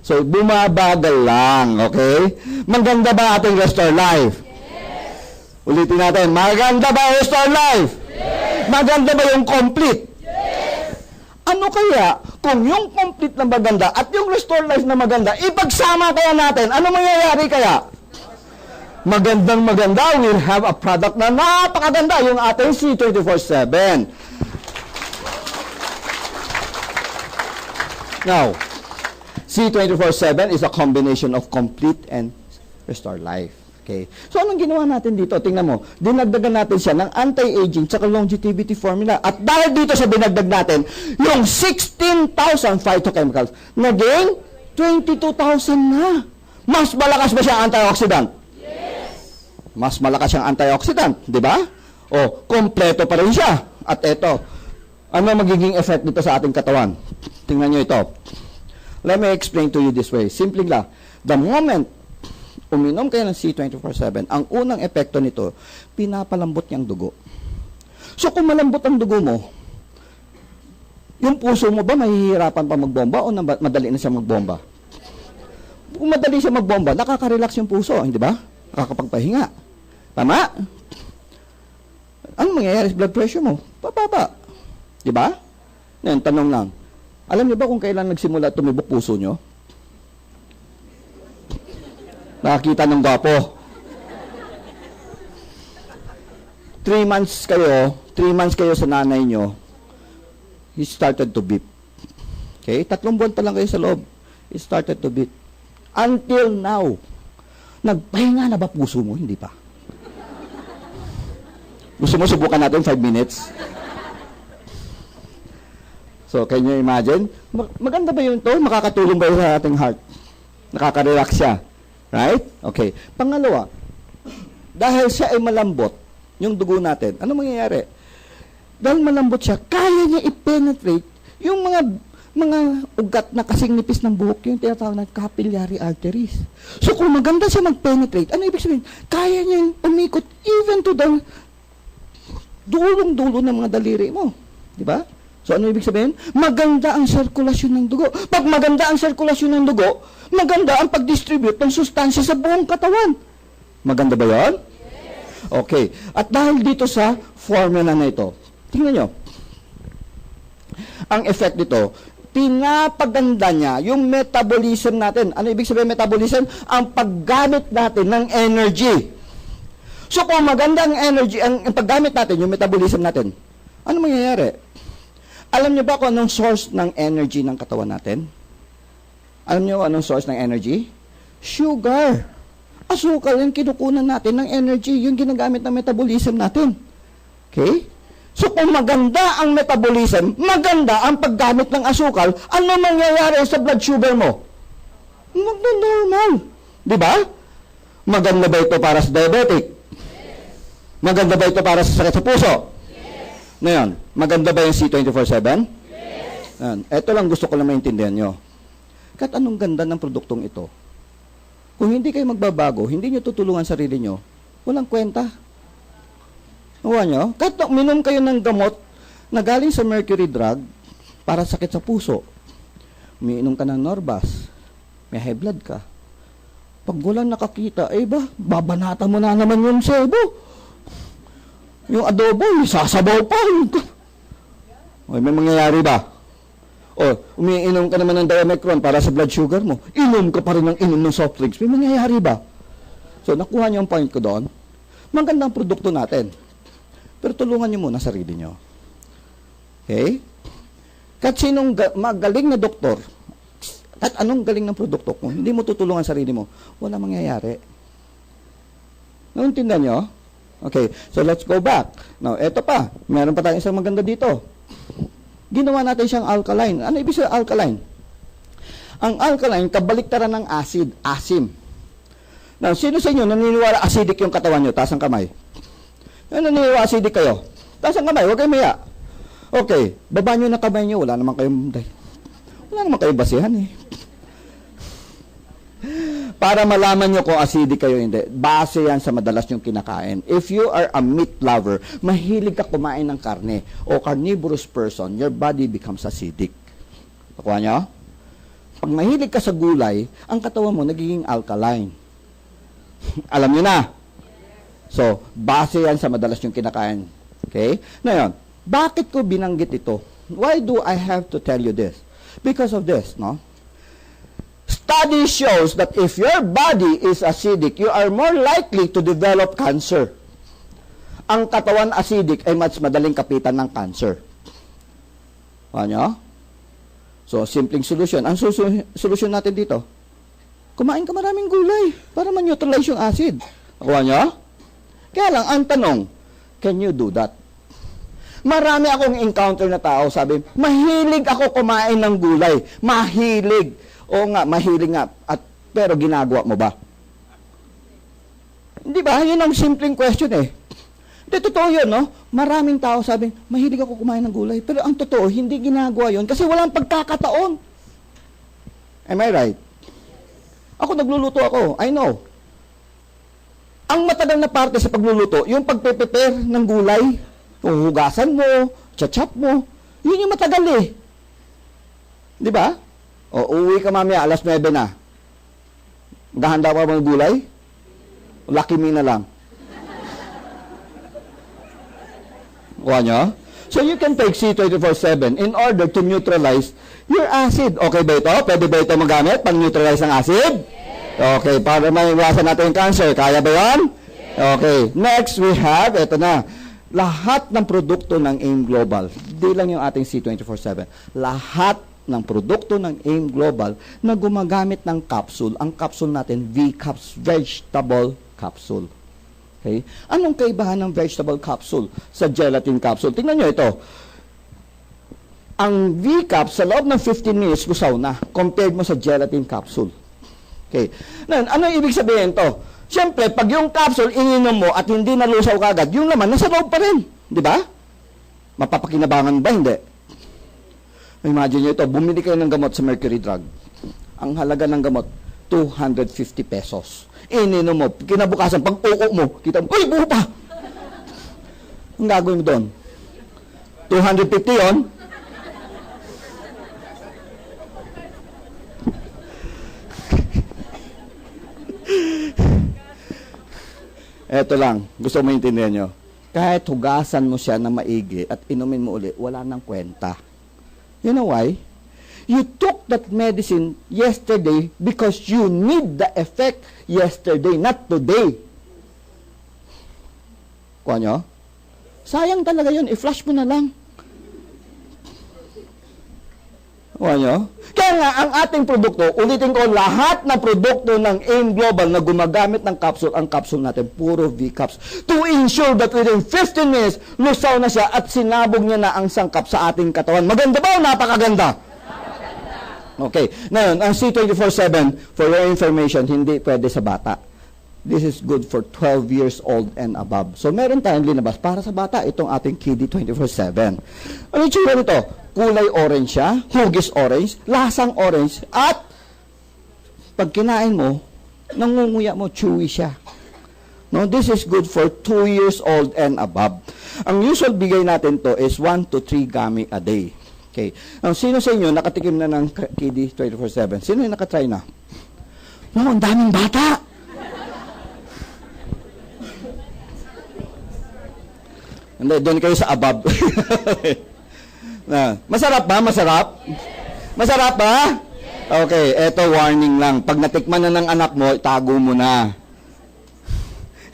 So, bumabagal lang, okay? Maganda ba ating Restore Life? Yes. Ulitin natin, maganda ba Restore Life? Yes. Maganda ba yung complete? Yes. Ano kaya kung yung complete na maganda at yung Restore Life na maganda, ipagsama kaya natin, ano mangyayari kaya? Magandang maganda, we'll have a product na napakaganda, yung ating C24/7. Now, C24/7 is a combination of complete and Restore Life. Okay. So, anong ginawa natin dito? Tingnan mo, dinagdagan natin siya ng anti-aging tsaka longevity formula. At dahil dito sa dinagdag natin, yung 16,000 phytochemicals, naging 22,000 na. Mas malakas ba siya antioxidant? Yes. Mas malakas siyang antioxidant, di ba? O, kompleto pa rin siya. At eto, ano magiging effect dito sa ating katawan? Tingnan nyo ito. Let me explain to you this way. Simple lang. The moment uminom kayo ng C24/7, ang unang epekto nito, pinapalambot niyang dugo. So kung malambot ang dugo mo, yung puso mo ba mahihirapan pa magbomba o madali na siya magbomba? Kung madali siya magbomba, nakaka-relax yung puso, hindi ba? Nakakapagpahinga. Tama? Ano mangyayari sa blood pressure mo? Bababa. Di ba? Ngayon, tanong lang. Alam niyo ba kung kailan nagsimula tumibok puso niyo? Nakakita ng gwapo. 3 months kayo sa nanay niyo, he started to beat. Okay? 3 buwan pa lang kayo sa loob. He started to beat. Until now, nagpahinga na ba puso mo? Hindi pa. Gusto mo subukan natin 5 minutes? So, can you imagine? Maganda ba yun to? Makakatulong ba yun sa ating heart? Nakaka-relax siya. Right? Okay. Pangalawa, dahil siya ay malambot, yung dugo natin, ano mangyayari? Dahil malambot siya, kaya niya i-penetrate yung mga ugat na kasing nipis ng buhok, yung tinatawag na capillary arteries. So, kung maganda siya mag-penetrate, ano ibig sabihin? Kaya niyang umikot even to the dulong-dulo ng mga daliri mo. Di ba? So, ano ibig sabihin? Maganda ang sirkulasyon ng dugo. Pag maganda ang sirkulasyon ng dugo, maganda ang pag-distribute ng sustansya sa buong katawan. Maganda ba yan? Yes. Okay. At dahil dito sa formula na ito, Tingnan nyo. Ang effect nito, pinapaganda niya yung metabolism natin. Ano ibig sabihin metabolism? Ang paggamit natin ng energy. So kung maganda ang energy, ang paggamit natin, yung metabolism natin, ano mangyayari? Alam niyo ba kung anong source ng energy ng katawan natin? Alam niyo anong source ng energy? Sugar. Asukal yung kinukunan natin ng energy, yung ginagamit ng metabolism natin. Okay? So kung maganda ang metabolism, maganda ang paggamit ng asukal, ano mangyayari sa blood sugar mo? Magno-normal. Di ba? Maganda ba ito para sa diabetic? Maganda ba ito para sa sakit sa puso? Ngayon, maganda ba yung C24/7? Ito lang gusto ko lang maintindihan nyo. Kahit anong ganda ng produktong ito, kung hindi kayo magbabago, hindi nyo tutulungan sarili nyo, walang kwenta. Nawa nyo? Kahit minom kayo ng gamot na galing sa mercury drug para sakit sa puso, umiinom ka ng Norbas, may high blood ka. Pag walang nakakita, babanata mo na naman yung sebo. Yung adobo, sasabaw pa. May mangyayari ba? Umiinom ka naman ng Diamecron para sa blood sugar mo. Inom ka pa rin ng inom ng soft drinks. May mangyayari ba? So, nakuha niyo ang point ko doon. Magandang produkto natin. Pero tulungan niyo muna sarili niyo. Okay? Kahit sinong magaling na doktor, at anong galing ng produkto, kung hindi mo tutulungan sarili mo, wala mangyayari. Nauntindihan niyo? Okay, so let's go back. Now, eto pa. Meron pa tayong isang maganda dito. Ginawa natin siyang alkaline. Ano ibig sabihin alkaline? Ang alkaline, kabaliktaran ng acid, asim. Now, sino sa inyo naniniwala acidic yung katawan nyo? Taas ang kamay. Naniniwala acidic kayo? Taas ang kamay, huwag kayo maya. Okay, baba nyo na kamay nyo. Wala naman kayong basihan eh. Para malaman nyo kung acidic kayo hindi. Base yan sa madalas nyong kinakain. If you are a meat lover, mahilig ka kumain ng karne, o carnivorous person, your body becomes acidic. Nakuha nyo? Pag mahilig ka sa gulay, ang katawan mo nagiging alkaline. Alam nyo na? So, base yan sa madalas nyong kinakain. Okay? Ngayon, bakit ko binanggit ito? Why do I have to tell you this? Because of this, no? Study shows that if your body is acidic, you are more likely to develop cancer. Ang katawan acidic ay mas madaling kapitan ng cancer. Ano? So, simpleng solusyon. Ang solusyon natin dito, kumain ka maraming gulay para ma-neutralize yung acid. Nakuha nyo? Kaya lang, ang tanong, can you do that? Marami akong encounter na tao, sabi, mahilig ako kumain ng gulay. Mahilig. Oo nga, mahilig nga. Pero ginagawa mo ba? Hindi ba? Yun ang simpleng question eh. Hindi, totoo yun, no? Maraming tao sabi, mahilig ako kumain ng gulay. Pero ang totoo, hindi ginagawa yun kasi walang pagkakataon. Am I right? Ako, nagluluto ako. I know. Ang matagal na parte sa pagluluto, yung pagpe-prepare ng gulay, yung hugasan mo, chachap mo, yun yung matagal eh. Di ba? O, uwi ka mamaya, alas 9 na. Gahanda pa mga gulay? Lucky me na lang. Kuha nyo? So, you can take C24/7 in order to neutralize your acid. Okay ba ito? Pwede ba ito magamit pang neutralize ang acid? Okay, para maiwasan natin yung cancer. Kaya ba yan? Okay. Next, we have, ito na. Lahat ng produkto ng AIM Global, di lang yung ating C24/7. Lahat ng produkto ng AIM Global na gumagamit ng capsule. Ang capsule natin, V-Caps, vegetable capsule. Okay? Anong kaibahan ng vegetable capsule sa gelatin capsule? Tingnan nyo ito. Ang V-Caps, sa loob ng 15 minutes, lusaw na, compared mo sa gelatin capsule. Okay. Ano ibig sabihin to? Siyempre, pag yung capsule ininom mo at hindi nalusaw kagad, yung laman, nasa loob pa rin. Di ba? Mapapakinabangan ba? Hindi. Imagine nyo ito, bumili kayo ng gamot sa mercury drug. Ang halaga ng gamot, 250 pesos. Ininom mo, kinabukasan, pag uko mo, kita mo, uy, buho pa! Ang gagawin mo doon? 250 yon. Eto lang, gusto mo intindihan nyo. kahit hugasan mo siya na maigi at inumin mo uli, wala nang kwenta. You know why? You took that medicine yesterday because you need the effect yesterday, not today. Kuha nyo? Sayang talaga yun. I-flush mo na lang. Kuha nyo? Kaya nga, ang ating produkto, ulitin ko, lahat ng produkto ng AIM Global na gumagamit ng capsule, ang capsule natin, puro V-caps, to ensure that within 15 minutes, lusaw na siya at sinabog niya na ang sangkap sa ating katawan. Maganda ba o napakaganda? Okay. Ngayon, ang C24/7, for your information, hindi pwede sa bata. This is good for 12 years old and above. So, meron tayong linabas para sa bata, itong ating Kiddy 24/7. Ano yung tsura nito? Kulay orange siya, hugis orange, lasang orange, at pag kinain mo, nangunguya mo, chewy siya. No, this is good for 2 years old and above. Ang usual bigay natin to is 1 to 3 gummy a day. Okay. Ang sino sa inyo nakatikim na ng Kiddy 24/7? Sino yung nakatry na? Wow, ang daming bata! Hindi, doon kayo sa above. Masarap ba? Masarap? Masarap ba? Okay, eto warning lang. Pag natikman na ng anak mo, itago mo na.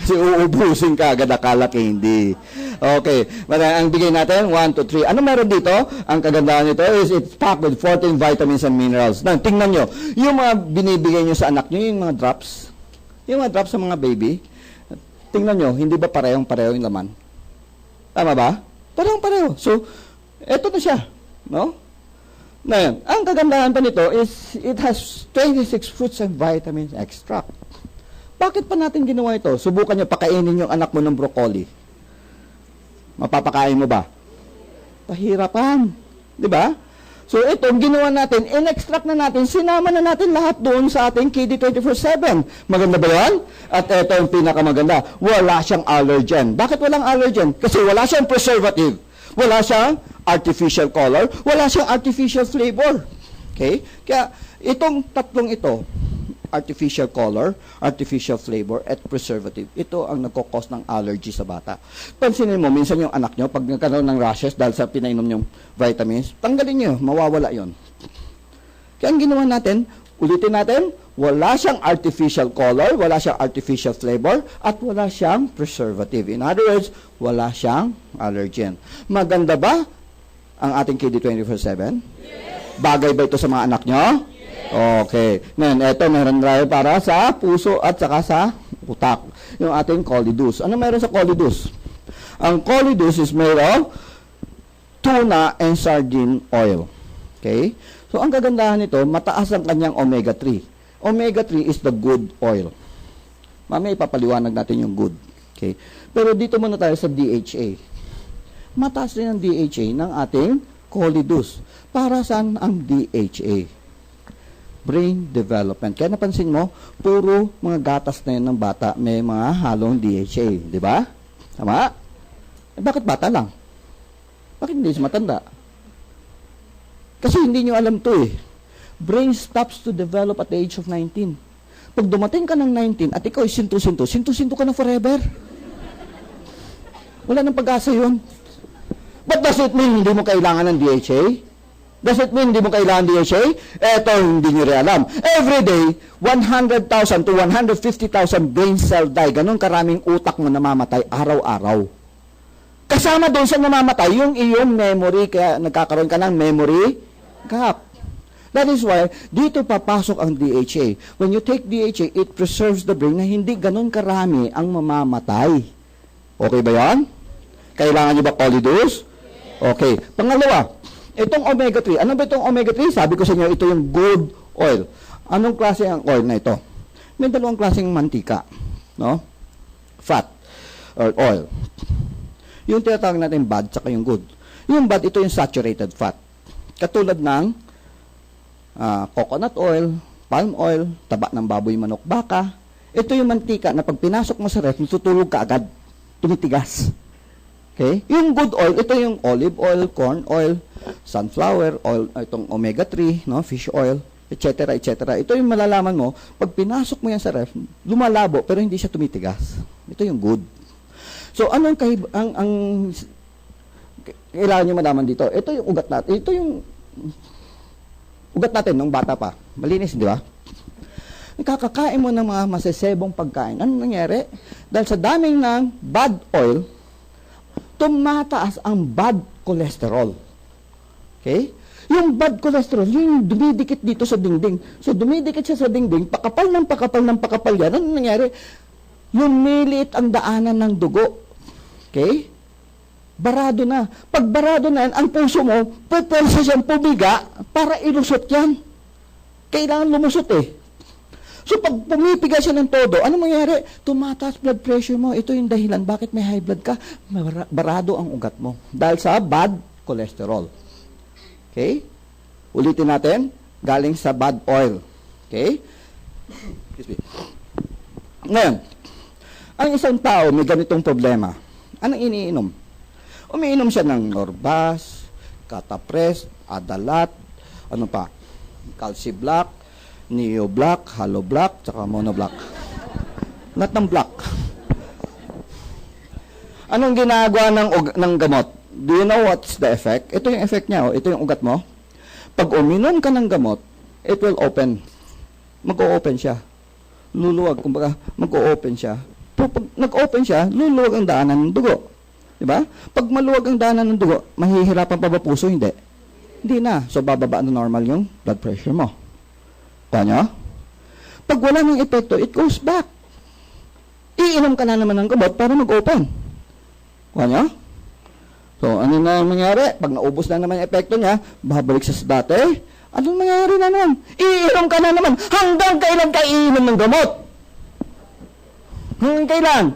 Kasi uubusin ka agad, akala candy. Okay, ang bigay natin, 1 to 3. Ano meron dito? Ang kagandahan nito is it's packed with 14 vitamins and minerals. Now, tingnan nyo, yung mga binibigay nyo sa anak nyo, yung mga drops sa mga baby, tingnan nyo, hindi ba parehong-pareho yung laman? Tama ba? Parehong-pareho. So, eto na siya. No? Ngayon, ang kagandahan pa nito is it has 26 fruits and vitamins extract. Bakit pa natin ginawa ito? Subukan nyo pakainin yung anak mo ng broccoli. Mapapakain mo ba? Pahirapan. Di ba? So, ito, ginawa natin, in-extract na natin, sinama na natin lahat doon sa ating Kiddy 24/7. Maganda ba yan? At ito yung pinakamaganda, wala siyang allergen. Bakit walang allergen? Kasi wala siyang preservative. Wala siyang artificial color. Wala siyang artificial flavor. Okay? Kaya, itong tatlong ito, artificial color, artificial flavor, at preservative. Ito ang nagkakos ng allergy sa bata. Pansinin mo, minsan yung anak nyo, pag nagkaroon ng rashes dahil sa pinainom yung vitamins, tanggalin nyo, mawawala yon. Kaya ang ginawa natin, ulitin natin, wala siyang artificial color, wala siyang artificial flavor, at wala siyang preservative. In other words, wala siyang allergen. Maganda ba ang ating Kiddy 24/7? Yes. Bagay ba ito sa mga anak nyo? Okay. Ngayon, ito meron tayo para sa puso at saka sa utak. Yung ating Colidus. Ano meron sa Colidus? Ang Colidus is made of tuna and sardine oil. Okay? So, ang kagandahan nito, mataas ang kanyang omega-3. Omega-3 is the good oil. Mamaya ipapaliwanag natin yung good. Okay? Pero dito muna tayo sa DHA. Mataas rin ang DHA ng ating Colidus. Para saan ang DHA? Brain development. Kaya napansin mo, puro mga gatas na yun ng bata may mga halong DHA. Di ba? Tama? Bakit bata lang? Bakit hindi matanda? Kasi hindi nyo alam to eh. Brain stops to develop at the age of 19. Pag dumating ka ng 19 at ikaw ay sinto-sinto ka na forever. Wala nang pag-asa yun. But does it mean hindi mo kailangan ng DHA? Does it mean hindi mo kailangan DHA? Eto, hindi nyo rin alam. Every day, 100,000 to 150,000 brain cell die. Ganon karaming utak mo namamatay araw-araw. Kasama doon sa namamatay, yung iyong memory, kaya nagkakaroon ka ng memory gap. That is why, dito papasok ang DHA. When you take DHA, it preserves the brain na hindi ganon karami ang mamamatay. Okay ba yan? Kailangan nyo ba Colidus? Okay. Pangalawa, itong omega-3. Ano ba itong omega-3? Sabi ko sa inyo, ito yung good oil. Anong klase ang oil na ito? May dalawang klaseng mantika. No? Fat or oil. Yung tinatawag natin bad, tsaka yung good. Yung bad, ito yung saturated fat. Katulad ng coconut oil, palm oil, taba ng baboy, manok, baka. Ito yung mantika na pag pinasok mo sa ref, natutulog ka agad. Tumitigas. Okay? Yung good oil, ito yung olive oil, corn oil, sunflower oil, itong omega-3, no, fish oil, etc., etc. Ito yung malalaman mo, pag pinasok mo yan sa ref, lumalabo, pero hindi siya tumitigas. Ito yung good. So, anong ang kailangan nyo malaman dito? Ito yung ugat natin. Ito yung ugat natin nung bata pa. Malinis, di ba? Nakakakain mo ng mga masasebong pagkain. Anong nangyari? Dahil sa daming ng bad oil, tumataas ang bad cholesterol. Okay? Yung bad cholesterol, yung dumidikit dito sa dingding. So, dumidikit siya sa dingding, pakapal ng pakapal yan. Ano nangyari? Lumiliit ang daanan ng dugo. Okay? Barado na. Pag barado na yan, ang puso mo, pwede siyang pumiga para ilusot yan. Kailangan lumusot eh. So, pag pumipiga siya ng todo, ano mangyari? Tumataas blood pressure mo. Ito yung dahilan. Bakit may high blood ka? Barado ang ugat mo. Dahil sa bad cholesterol. Okay? Ulitin natin. Galing sa bad oil. Okay? Excuse me. Ngayon, ang isang tao may ganitong problema. Anong iniinom? Umiinom siya ng Norbas, Catapres, Adalat, ano pa? Calci Black, Neo Black, Halo Black, tsaka Mono Black. Lahat ng black. Anong ginagawa ng gamot? Do you know what's the effect? Ito yung effect niya. Ito yung ugat mo. Pag uminom ka ng gamot, it will open. Mag-o-open siya. Luluwag. Kumbaga, mag-o-open siya. Pag nag-open siya, luluwag ang daanan ng dugo. Diba? Pag maluwag ang daanan ng dugo, mahihirapan pa ba puso? Hindi. Hindi na. So, bababa na normal yung blood pressure mo. Kanya? Pag wala ng epekto, it goes back. Iinom ka na naman ng gamot para mag-open. Kanya? So, ano na mangyari? Pag naubos na naman yung epekto niya, babalik sa dati. Anong mangyari na naman? Iinom ka na naman. Hanggang kailan ka iinom ng gamot? Hanggang kailan?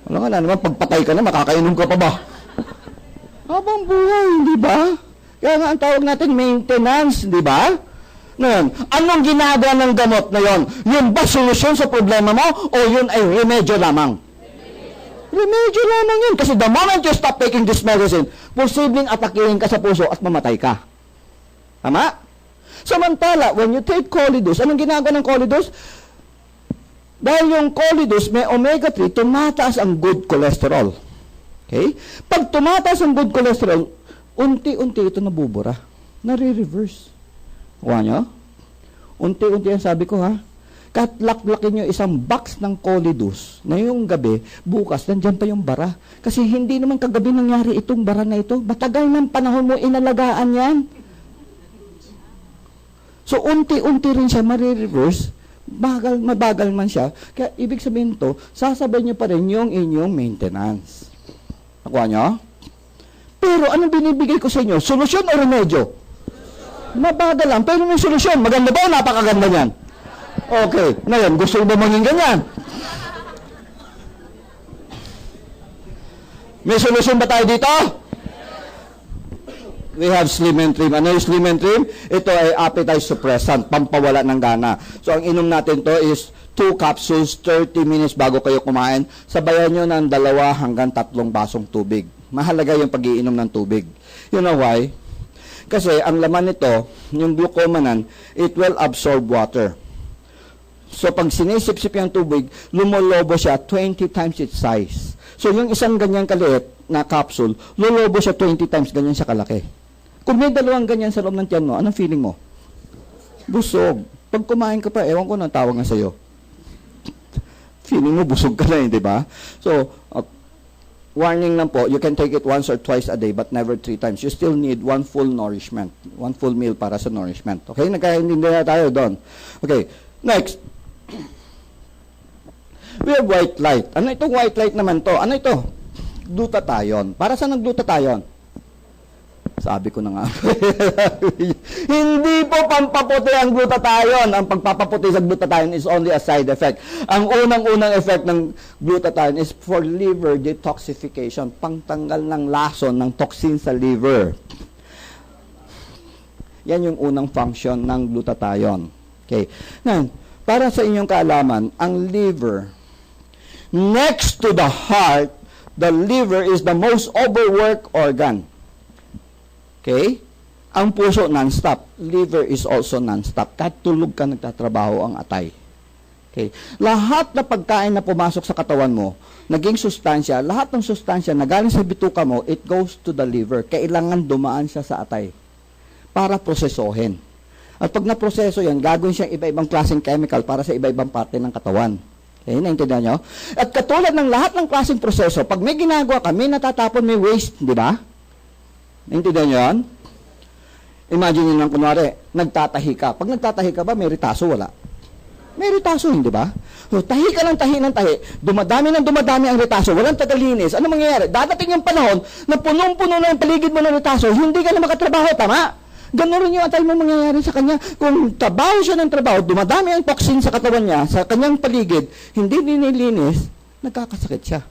Ano ka na naman, pagpatay ka na, makakainom ka pa ba? Habang buhay, di ba? Kaya nga ang tawag natin, maintenance, di ba? Ngayon, anong ginagawa ng gamot na yon? Yun ba solusyon sa problema mo o yun ay remedyo lamang? Remedyo lamang yun. Kasi the moment you stop taking this medicine, posibleng atakihin ka sa puso at mamatay ka. Tama? Samantala, when you take Cholidus, anong ginagawa ng Cholidus? Dahil yung Cholidus may omega-3, tumataas ang good cholesterol. Okay? Pag tumataas ang good cholesterol, unti-unti ito nabubura. Nare-reverse. Kuha nyo? Unti-unti yan sabi ko ha. Katlaklakin nyo isang box ng Cholidus na yung gabi, bukas, nandyan pa yung bara. Kasi hindi naman kagabi nangyari itong bara na ito. Matagal ng panahon mo inalagaan yan. So, unti-unti rin siya marireverse. Mabagal man siya. Kaya, ibig sabihin to, sasabay nyo pa rin yung inyong maintenance. Nakuha nyo? Pero, anong binibigay ko sa inyo? Solusyon o remedyo? Mabagal lang, pero may solusyon. Maganda ba o napakaganda niyan? Okay. Ngayon, gusto mo ba maging ganyan? May solusyon ba tayo dito? We have Slim and Trim. Ano yung Slim and Trim? Ito ay appetite suppressant, pampawala ng gana. So, ang inom natin to is 2 capsules, 30 minutes bago kayo kumain. Sabayan nyo ng 2 hanggang 3 basong tubig. Mahalaga yung pag-iinom ng tubig. You know why? Kasi ang laman nito, yung glucomannan, it will absorb water. So, pag sinisip-sip yung tubig, lumolobo siya 20 times its size. So, yung isang ganyan kaliit na capsule, lululobo siya 20 times ganyan siya kalaki. Kung may 2 ganyan sa loob ng tiyan mo, anong feeling mo? Busog. Pag kumain ka pa, ewan ko na tawag nga sa'yo. Feeling mo, busog ka na eh, di ba? So, warning lang po, you can take it once or twice a day, but never 3 times. You still need 1 full nourishment. 1 full meal para sa nourishment. Okay? Nagkaintindi na tayo doon. Okay. Next. We have white light. Ano itong white light naman to? Ano ito? Glutathione. Para saan ang glutathione? Sabi ko na nga. Hindi po pampaputi ang glutathione. Ang pagpapaputi sa glutathione is only a side effect. Ang unang-unang effect ng glutathione is for liver detoxification. Pangtanggal ng lason ng toxin sa liver. Yan yung unang function ng glutathione. Okay. Now, para sa inyong kaalaman, ang liver, next to the heart, the liver is the most overworked organ. Okay? Ang puso non-stop. Liver is also non-stop. Kahit tulog ka, nagtatrabaho ang atay. Okay. Lahat na pagkain na pumasok sa katawan mo, naging sustansya, lahat ng sustansya na galing sa bituka mo, it goes to the liver. Kailangan dumaan siya sa atay para prosesohin. At pag naproseso yan, gagawin siyang iba-ibang klaseng chemical para sa iba-ibang parte ng katawan. Okay, naintindihan nyo? At katulad ng lahat ng klaseng proseso, pag may ginagawa ka, may natatapon, may waste, di ba? Naintindihan nyo yan? Imagine nyo lang, kunwari, nagtatahi ka. Pag nagtatahi ka ba, may ritaso, wala? May ritaso, hindi ba? So, tahi ka ng tahi ng tahi, dumadami ang ritaso, walang tagalinis. Ano mangyayari? Dadating yung panahon na punong-puno na yung paligid mo ng ritaso, hindi ka na makatrabaho, tama? Ganun rin yung atay mo mangyayari sa kanya. Kung trabaho siya ng trabaho, dumadami ang toxin sa katawan niya, sa kanyang paligid, hindi nililinis, nagkakasakit siya.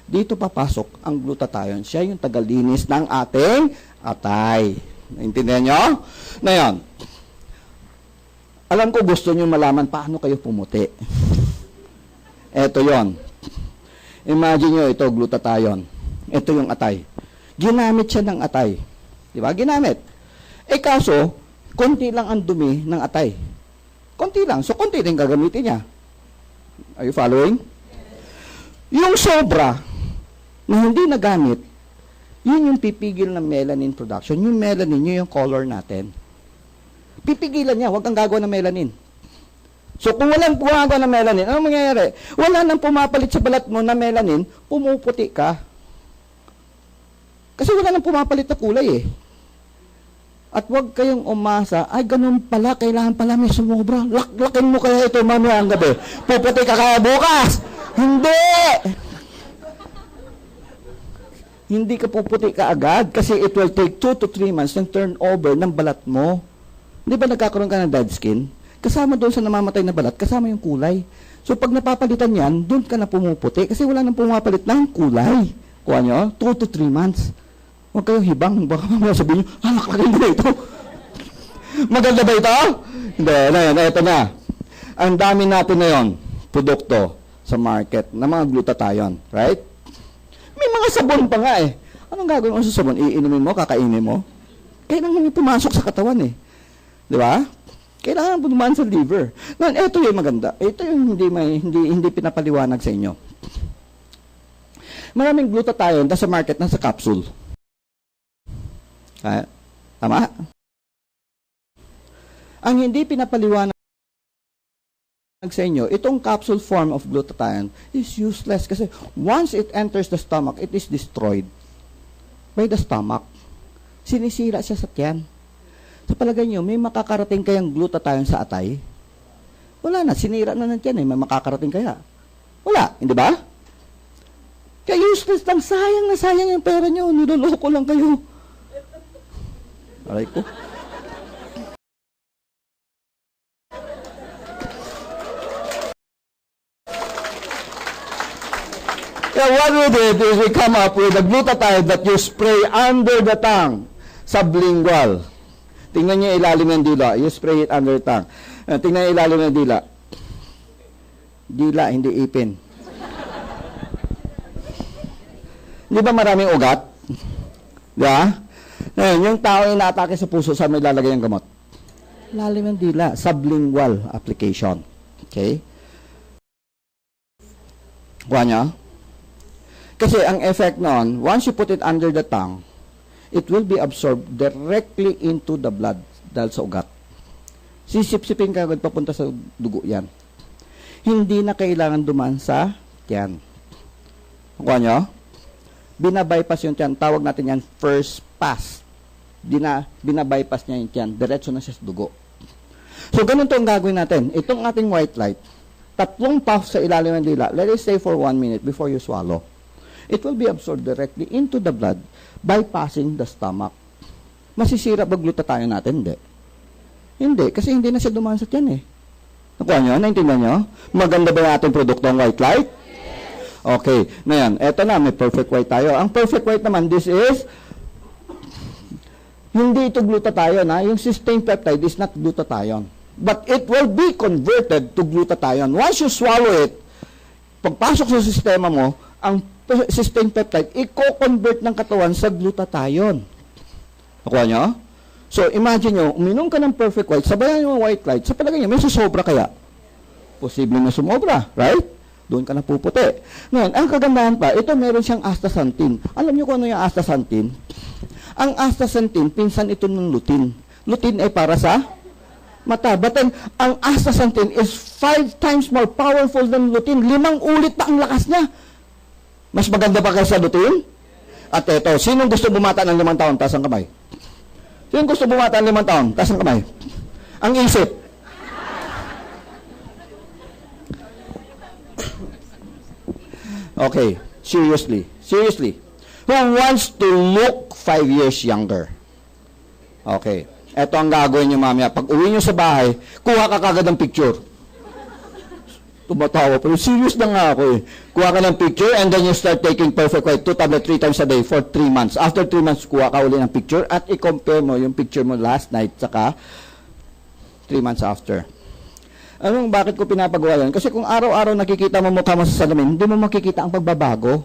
Dito papasok ang glutathione. Siya yung tagalinis ng ating atay. Naintindihan nyo? Ngayon, alam ko gusto nyo malaman paano kayo pumuti. Ito yon. Imagine nyo ito, glutathione. Ito yung atay. Ginamit siya ng atay. Di ba? Ginamit. Kaso, konti lang ang dumi ng atay. Konti lang. So, konti din gagamitin niya. Are you following? Yung sobra na hindi nagamit, yun yung pipigil ng melanin production. Yung melanin, yun yung color natin. Pipigilan niya, huwag kang gagawa ng melanin. So, kung walang gumagawa ng melanin, ano mangyayari? Wala nang pumapalit sa balat mo na melanin, pumuputi ka. Kasi wala nang pumapalit na kulay eh. At huwag kayong umasa, ay ganun pala, kailangan pala may sumobra. Laklakin mo kaya ito mamaya ang gabi. Puputi ka kaya bukas. Hindi! Hindi ka puputi ka agad kasi it will take 2 to 3 months ng turnover ng balat mo. Di ba nagkakaroon ka ng dead skin? Kasama doon sa namamatay na balat, kasama yung kulay. So pag napapalitan yan, doon ka na pumuputi kasi wala nang pumapalit ng kulay. Kuha nyo, 2 to 3 months. Huwag kayong hibang. Baka mamaya sabihin nyo, laklakin mo ito. Maganda ba ito? Hindi, ito na. Ang dami natin ngayon, produkto sa market na mga glutathione, right? May mga sabon pa nga eh. Anong gagawin mo sa sabon? Iinumin mo, kakainin mo? Kailangan may pumasok sa katawan eh. Di ba? Kailangan dumaan sa liver. Ngayon, ito yung maganda. Ito yung hindi pinapaliwanag sa inyo. Maraming glutathione sa market, nasa capsule. Tama? Ang hindi pinapaliwanag sa inyo, itong capsule form of glutathione is useless kasi once it enters the stomach, it is destroyed by the stomach. Sinisira siya sa tiyan. Sa palagay nyo, may makakarating kayang glutathione sa atay? Wala na, sinira na ng tiyan eh. May makakarating kaya? Wala, hindi ba? Kaya useless lang, sayang na sayang yung pera nyo. Niloloko lang kayo. Aray ko. Yeah, what we did is we come up with a glutathione that you spray under the tongue, sublingual. Tingnan niyo ilalim ng dila. You spray it under the tongue. Tingnan niyo ilalim ng dila. Dila, hindi ipin. Di ba maraming ugat? Di ba? Yung tao yung naatake sa puso, saan may lalagay ang gamot? Lalim ng dila. Sublingual application. Okay? Kuha niya? Kasi ang effect noon, once you put it under the tongue, it will be absorbed directly into the blood dahil sa ugat. Sisip-sipin ka agad papunta sa dugo yan. Hindi na kailangan dumaan sa tiyan. Kuha nyo? Binabypass yung tiyan. Tawag natin yan first pass. Binabypass niya yung tiyan. Diretso na siya sa dugo. So, ganun to ang gagawin natin. Itong ating white light, 3 puffs sa ilalim ng dila. Let it stay for 1 minute before you swallow. It will be absorbed directly into the blood bypassing the stomach. Masisira ba glutathione natin? Hindi. Hindi, kasi hindi na siya dumaan sa tiyan eh. Nakuha nyo? Naintindihan nyo? Maganda ba yung ating produkto ang white light? Okay. Ngayon, eto na, may perfect white tayo. Ang perfect white naman, this is, hindi ito glutathione ha. Yung cysteine peptide is not glutathione. But it will be converted to glutathione. Once you swallow it, pagpasok sa sistema mo, ang cysteine peptide, i-convert ng katawan sa glutathione. Nakuha nyo? So, imagine nyo, uminom ka ng perfect white, sabayan yung white light, sa palagay nyo, may susobra kaya? Posible na sumobra, right? Doon ka na puputi. Ngayon, ang kagandahan pa, ito meron siyang astaxanthin. Alam niyo kung ano yung astaxanthin? Ang astaxanthin, pinsan ito ng lutein. Lutein ay para sa mata. But then, ang astaxanthin is 5 times more powerful than lutein. 5 ulit pa ang lakas niya. Mas maganda pa kaysa lutein? At ito, sinong gusto bumata ng 5 taon? Taas ang kamay. Sinong gusto bumata ng 5 taon? Taas ang kamay. Ang isip. Okay, seriously. Who wants to look 5 years younger? Okay. Ito ang gagawin niyo mamaya. Pag uwi niyo sa bahay, kuha ka kagad ng picture. Tumatawa, pero serious na nga ako eh. Kuha ka ng picture and then you start taking perfect white 2 tablet 3 times a day for 3 months. After 3 months, kuha ka uli ng picture at i-compare mo yung picture mo last night saka 3 months after. Bakit ko pinapagawa yan? Kasi kung araw-araw nakikita mo mukha mo sa salamin, hindi mo makikita ang pagbabago.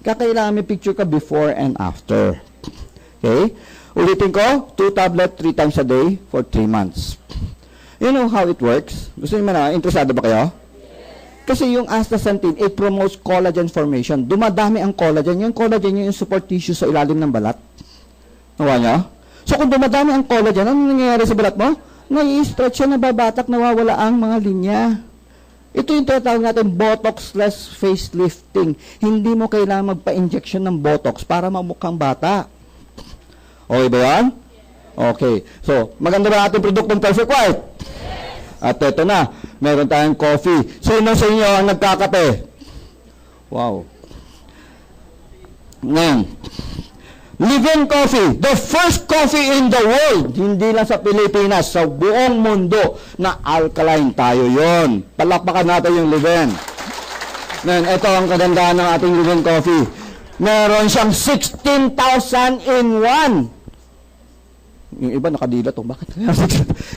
Kailangan may picture ka before and after. Okay? Ulitin ko, 2 tablet 3 times a day for 3 months. You know how it works? Gusto niyo na, interesado ba kayo? Kasi yung astaxanthin, it promotes collagen formation. Dumadami ang collagen. Yung collagen yung support tissue sa ilalim ng balat. Nawa niyo? So kung dumadami ang collagen, ano nangyayari sa balat mo? Nai-stretch siya, nababatak, nawawala ang mga linya. Ito yung tinatawag natin Botox-less facelifting. Hindi mo kailangan magpa-injection ng Botox para mamukhang bata. Okay ba yan? Okay. So, maganda ba ating produktong Perfect White? At ito na, meron tayong coffee. Sino sa inyo ang nagkakape? Wow. Ngayon, Live-in coffee, the first coffee in the world, hindi lang sa Pilipinas, sa buong mundo, na alkaline tayo yon. Palakpakan natin yung live-in. Ngayon, ito ang kagandahan ng ating live-in coffee. Meron siyang 16,000 in 1. Yung iba nakadila to. Bakit?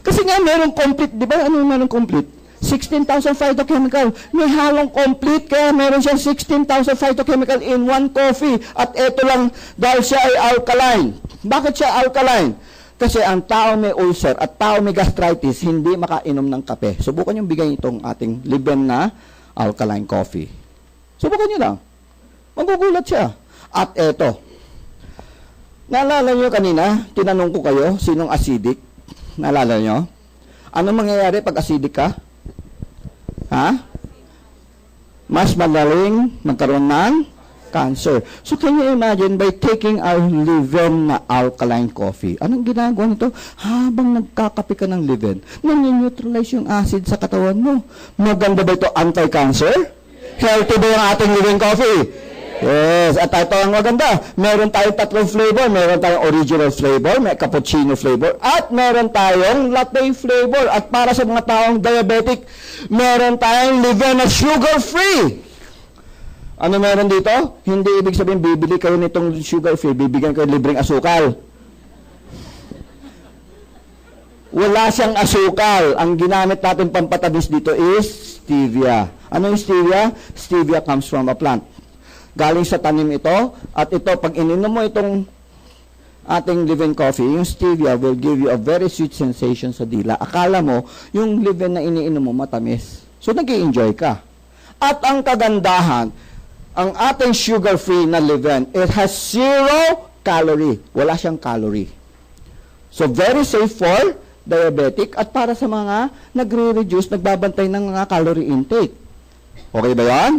Kasi nga meron complete, di ba? Ano yung meron complete? 16,000 phytochemical. May halong complete, kaya meron siyang 16,000 phytochemical in 1 coffee. At ito lang, dahil siya ay alkaline. Bakit siya alkaline? Kasi ang tao may ulcer at tao may gastritis, hindi makainom ng kape. Subukan nyo bigay itong ating liben na alkaline coffee. Subukan nyo lang. Magugulat siya. At ito, naalala nyo kanina, tinanong ko kayo, sinong acidic? Naalala nyo? Ano mangyayari pag acidic ka? Ha? Mas madaling magkaroon ng cancer. So can you imagine by taking our live-in na alkaline coffee? Anong ginagawa nito? Habang nagkakape ka ng live-in, nani-neutralize yung acid sa katawan mo. Maganda ba ito anti-cancer? Healthy ba yung ating live-in coffee? Yes, at ito ang maganda. Meron tayong 3 flavor. Meron tayong original flavor, may cappuccino flavor, at meron tayong latte flavor. At para sa mga taong diabetic, meron tayong live-in na sugar-free. Ano meron dito? Hindi ibig sabihin, bibili kayo nitong sugar-free, bibigyan kayo libreng asukal. Wala siyang asukal. Ang ginamit natin pampatamis dito is stevia. Ano yung stevia? Stevia comes from a plant. Galing sa tanim ito, at ito, pag ininom mo itong ating live-in coffee, yung stevia will give you a very sweet sensation sa dila. Akala mo, yung live-in na iniinom mo matamis. So, nag-i-enjoy ka. At ang kagandahan, ang ating sugar-free na live-in, it has 0 calorie. Wala siyang calorie. So, very safe for diabetic at para sa mga nagre-reduce, nagbabantay ng mga calorie intake. Okay ba yan?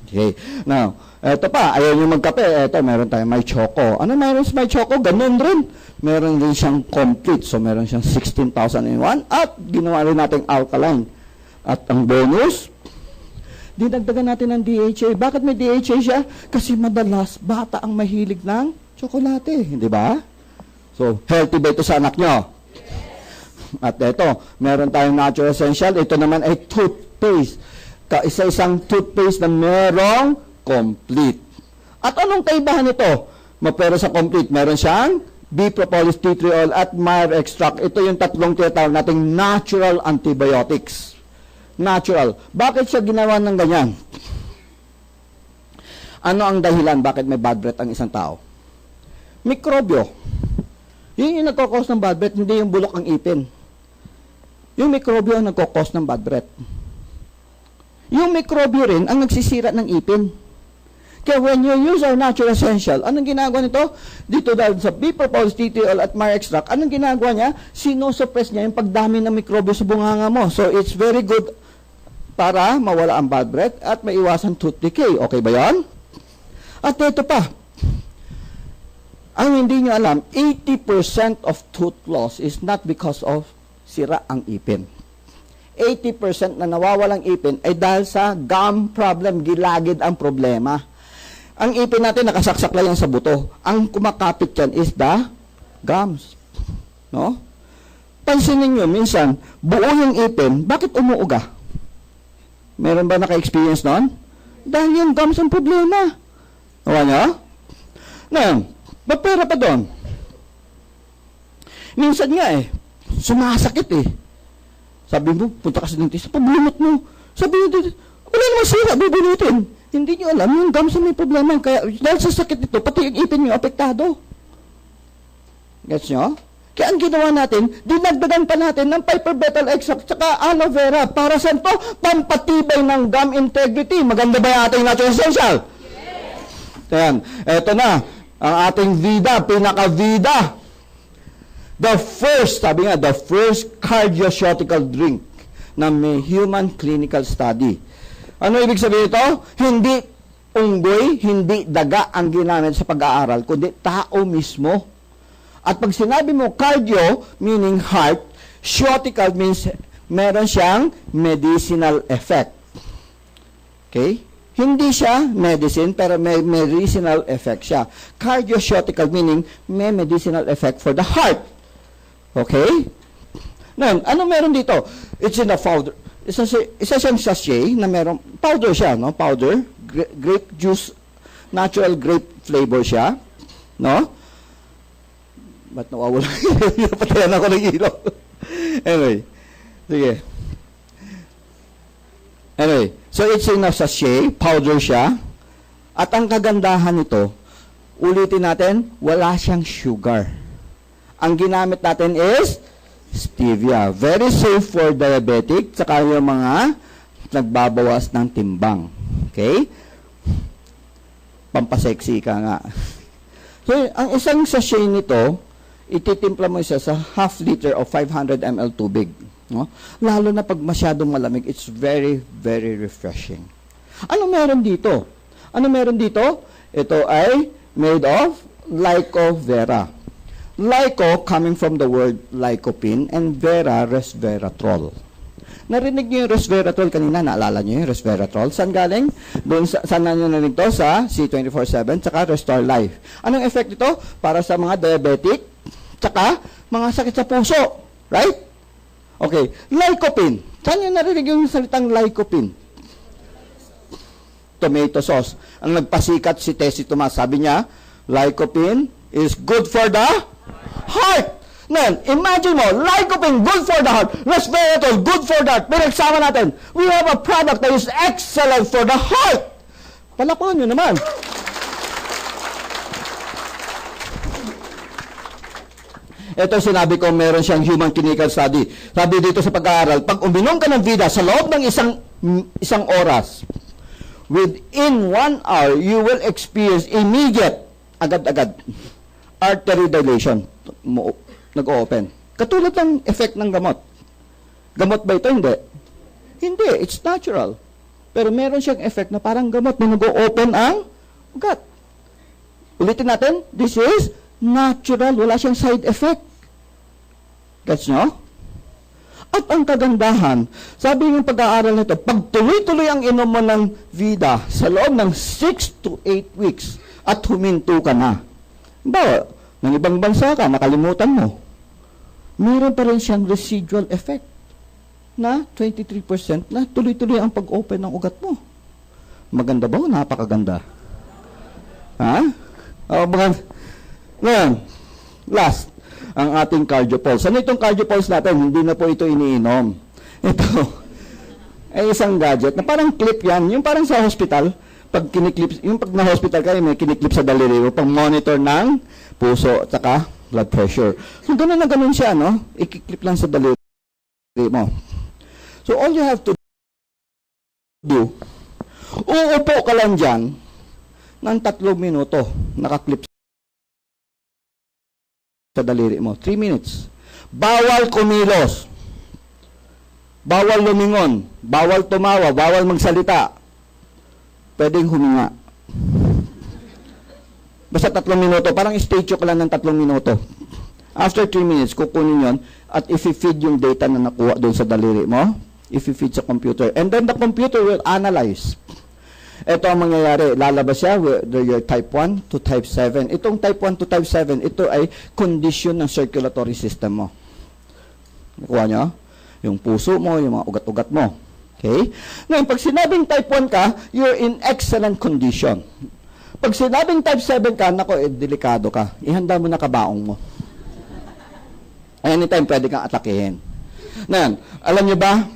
Okay. Now, eto pa, ayaw nyo magkape. Eto, meron tayong may choco. Ano meron sa may choco? Ganun rin. Meron din siyang complete. So, meron siyang 16,000 in 1. At ginawa rin natin alkaline. At ang bonus, dinagdagan natin ng DHA. Bakit may DHA siya? Kasi madalas, bata ang mahilig ng tsokolate. Hindi ba? So, healthy ba ito sa anak nyo? At eto, meron tayong natural essential. Ito naman ay toothpaste. Isa-isang toothpaste na merong complete. At anong kaibahan nito? Mapero sa complete, meron siyang B-propolis, tea tree oil, at myrrh extract. Ito yung 3 tinatawag nating natural antibiotics. Natural. Bakit siya ginawa ng ganyan? Ano ang dahilan bakit may bad breath ang isang tao? Mikrobyo. Yun yung nagkakos ng bad breath, hindi yung bulok ang ipin. Yung mikrobyo ang nagkakos ng bad breath. Yung mikrobyo rin ang nagsisira ng ipin. Kaya when you use our natural essential, anong ginagawa nito? Dito dahil sa B-propose, TTL at Mar extract, anong ginagawa niya? Sinosuppress niya yung pagdami ng mikrobyo sa bunganga mo. So it's very good para mawala ang bad breath at maiwasan tooth decay. Okay ba yan? At ito pa, ang hindi nyo alam, 80% of tooth loss is not because of sira ang ipin. 80% na nawawalang ipin ay dahil sa gum problem, gilagid ang problema. Ang ipin natin nakasaksak lang yan sa buto. Ang kumakapit yan is the gums. No? Pansinin nyo, minsan, buo yung ipin, bakit umuuga? Meron ba naka-experience nun? Dahil yung gums ang problema. Nawa nyo? Ngayon, mapera pa doon. Minsan nga sumasakit Sabi mo, punta ka sa dentista, pabunot mo. Sabi mo, wala naman sira, bubunutin. Hindi nyo alam, yung gums may problema. Kaya, dahil sa sakit nito, pati yung ipin nyo apektado. Gets nyo? Kaya ang ginawa natin, dinagdagan pa natin ng Piper betel extract tsaka aloe vera. Para saan to? Pampatibay ng gum integrity. Maganda ba yung ating natural essential? Yes! Ayan, eto na. Ang ating vida, pinaka-vida. The first, sabi nga, the first cardioceutical drink na may human clinical study. Ano ibig sabihin ito? Hindi unggoy, hindi daga ang ginamit sa pag-aaral, kundi tao mismo. At pag sinabi mo cardio, meaning heart, ceutical means meron siyang medicinal effect. Okay? Hindi siya medicine, pero may medicinal effect siya. Cardioceutical meaning may medicinal effect for the heart. Okay? Ngayon, ano meron dito? It's in a powder. Isa siyang sachet na meron, powder siya, no? Powder, grape juice, natural grape flavor siya, no? Ba't nawawala? Patayan ako ng ilaw. Anyway, sige. Anyway, so it's in a sachet, powder siya, at ang kagandahan nito, ulitin natin, wala siyang sugar. Ang ginamit natin is stevia. Very safe for diabetic, tsaka yung mga nagbabawas ng timbang. Okay? Pampasexy ka nga. So, ang isang sachet nito, ititimpla mo siya sa half liter of 500 ml tubig. No? Lalo na pag masyadong malamig, it's very, very refreshing. Ano meron dito? Ano meron dito? Ito ay made of lycovera. Lyco coming from the word lycopene and vera, resveratrol. Narinig niyo yung resveratrol kanina? Naalala niyo yung resveratrol? Saan galing? Doon saan na nyo narinig to? Sa C24/7 tsaka Restore Life. Anong effect ito? Para sa mga diabetic tsaka mga sakit sa puso. Right? Okay. Lycopene. Saan nyo narinig yung salitang lycopene? Tomato sauce. Ang nagpasikat si Tessie Tomas, sabi niya, lycopene is good for the heart. Ngayon, imagine mo, lycopene, good for the heart. Resveratrol, good for the heart. Pero eksama natin, we have a product that is excellent for the heart. Palapakan nyo naman. Ito sinabi ko, meron siyang human clinical study. Sabi dito sa pag-aaral, pag uminom ka ng vida sa loob ng isang oras, within 1 hour, you will experience immediate, agad-agad, artery dilation. Nag-o-open. Katulad ng effect ng gamot. Gamot ba ito? Hindi. Hindi. It's natural. Pero meron siyang effect na parang gamot na nag-o-open ang ugat. Ulitin natin. This is natural. Wala siyang side effect. Gets nyo? At ang kagandahan, sabi ng pag-aaral nito, pag tuloy-tuloy ang inom mo ng vida sa loob ng 6 to 8 weeks at huminto ka na. Bawa, ng ibang bansa ka, nakalimutan mo. Meron pa rin siyang residual effect na 23% na tuloy-tuloy ang pag-open ng ugat mo. Maganda ba o napakaganda? Ha? O, ngayon, last, ang ating cardiopulse. Ano itong cardiopulse natin? Hindi na po ito iniinom. Ito ay isang gadget na parang clip yan. Yung parang sa hospital, pag kiniklip, yung pag na-hospital kayo, may kiniklip sa daliri mo, pang monitor ng puso at saka blood pressure. So, gano'n na gano'n siya, no? Ikiklip lang sa daliri mo. So, all you have to uupo ka lang dyan ng 3 minuto, nakaklip sa daliri mo. 3 minutes. Bawal kumilos. Bawal lumingon. Bawal tumawa. Bawal magsalita. Pwedeng huminga. Basta 3 minuto. Parang statue ka lang ng 3 minuto. After 3 minutes, kukunin yon at i-feed yung data na nakuha doon sa daliri mo. I-feed sa computer. And then the computer will analyze. Ito ang mangyayari. Lalabas siya whether you're type 1 to type 7. Itong type 1 to type 7, ito ay condition ng circulatory system mo. Nakuha nyo? Yung puso mo, yung mga ugat-ugat mo. Okay? Ngayon, pag sinabing type 1 ka, you're in excellent condition. Pag sinabing type 7 ka, nako, delikado ka. Ihanda mo na kabaong mo. Anytime pwede kang atakihin. Ngayon, alam nyo ba,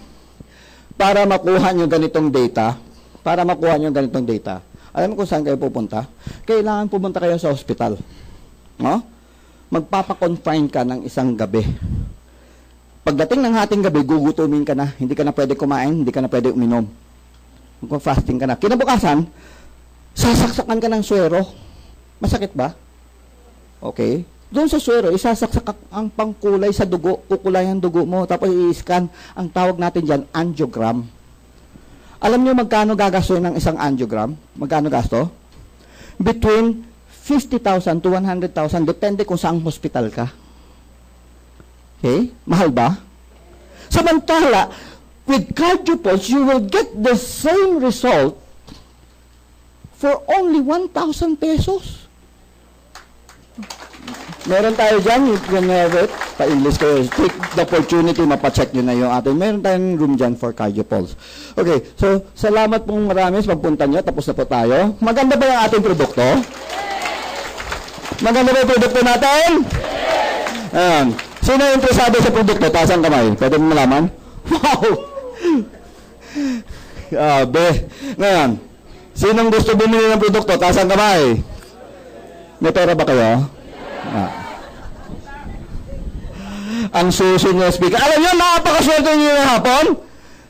para makuha nyo ganitong data, alam mo kung saan kayo pupunta? Kailangan pumunta kayo sa hospital. No? Magpapakonfine ka ng isang gabi. Pagdating ng hating gabi, gugutumin ka na. Hindi ka na pwede kumain, hindi ka na pwede uminom. Magpa-fasting ka na. Kinabukasan, sasaksakan ka ng suwero. Masakit ba? Okay. Doon sa suwero, isasaksak ang pangkulay sa dugo, kukulay ang dugo mo, tapos i-scan. Ang tawag natin dyan, angiogram. Alam niyo magkano gagastuin ng isang angiogram? Magkano gasto? Between 50,000 to 100,000, depende kung saang hospital ka. Okay? Mahal ba? Samantala, with CardioPulse, you will get the same result for only 1,000 pesos. Meron tayo dyan, you can have it, pa-English kayo, take the opportunity, mapacheck nyo na yung atin. Meron tayong room dyan for CardioPulse. Okay, so, salamat pong marami sa pagpunta nyo, tapos na po tayo. Maganda ba yung ating produkto? Maganda ba yung produkto natin? Ayan. Sino yung interesado sa produkto? Taas ang kamay. Pwede mo malaman? Wow! Ngayon, sinong gusto bumili ng produkto? Taas ang kamay. May pera ba kayo? Ang susunod na speaker. Alam niyo, napakaswerte niyo ng hapon?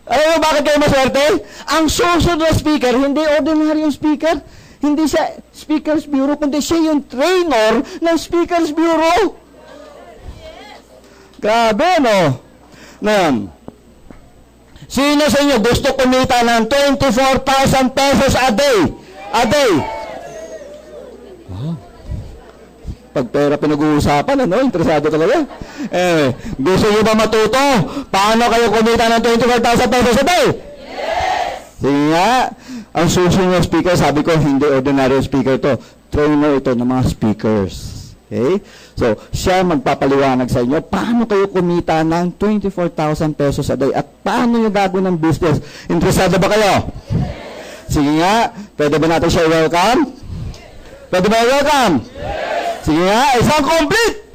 Alam niyo bakit kayo maswerte? Ang susunod na speaker, hindi ordinary yung speaker. Hindi siya Speakers Bureau, kundi siya yung trainer ng Speakers Bureau. Grabe, no? Ngayon, sino sa inyo gusto kumita ng 24,000 pesos a day? A day. Pag pera pinag-uusapan, ano? Interesado talaga. Gusto nyo ba matuto? Paano kayo kumita ng 24,000 pesos a day? Yes! Sige nga, ang susunod na speaker, sabi ko, hindi ordinary speaker to. Trainer ito ng mga speakers. Okay? So, siya magpapaliwanag sa inyo, paano kayo kumita ng 24,000 pesos a day at paano yung gagawin ng business. Interesado ba kayo? Yes! Sige nga, pwede ba natin siya welcome? Pwede ba welcome? Yes! Sige nga, isang complete!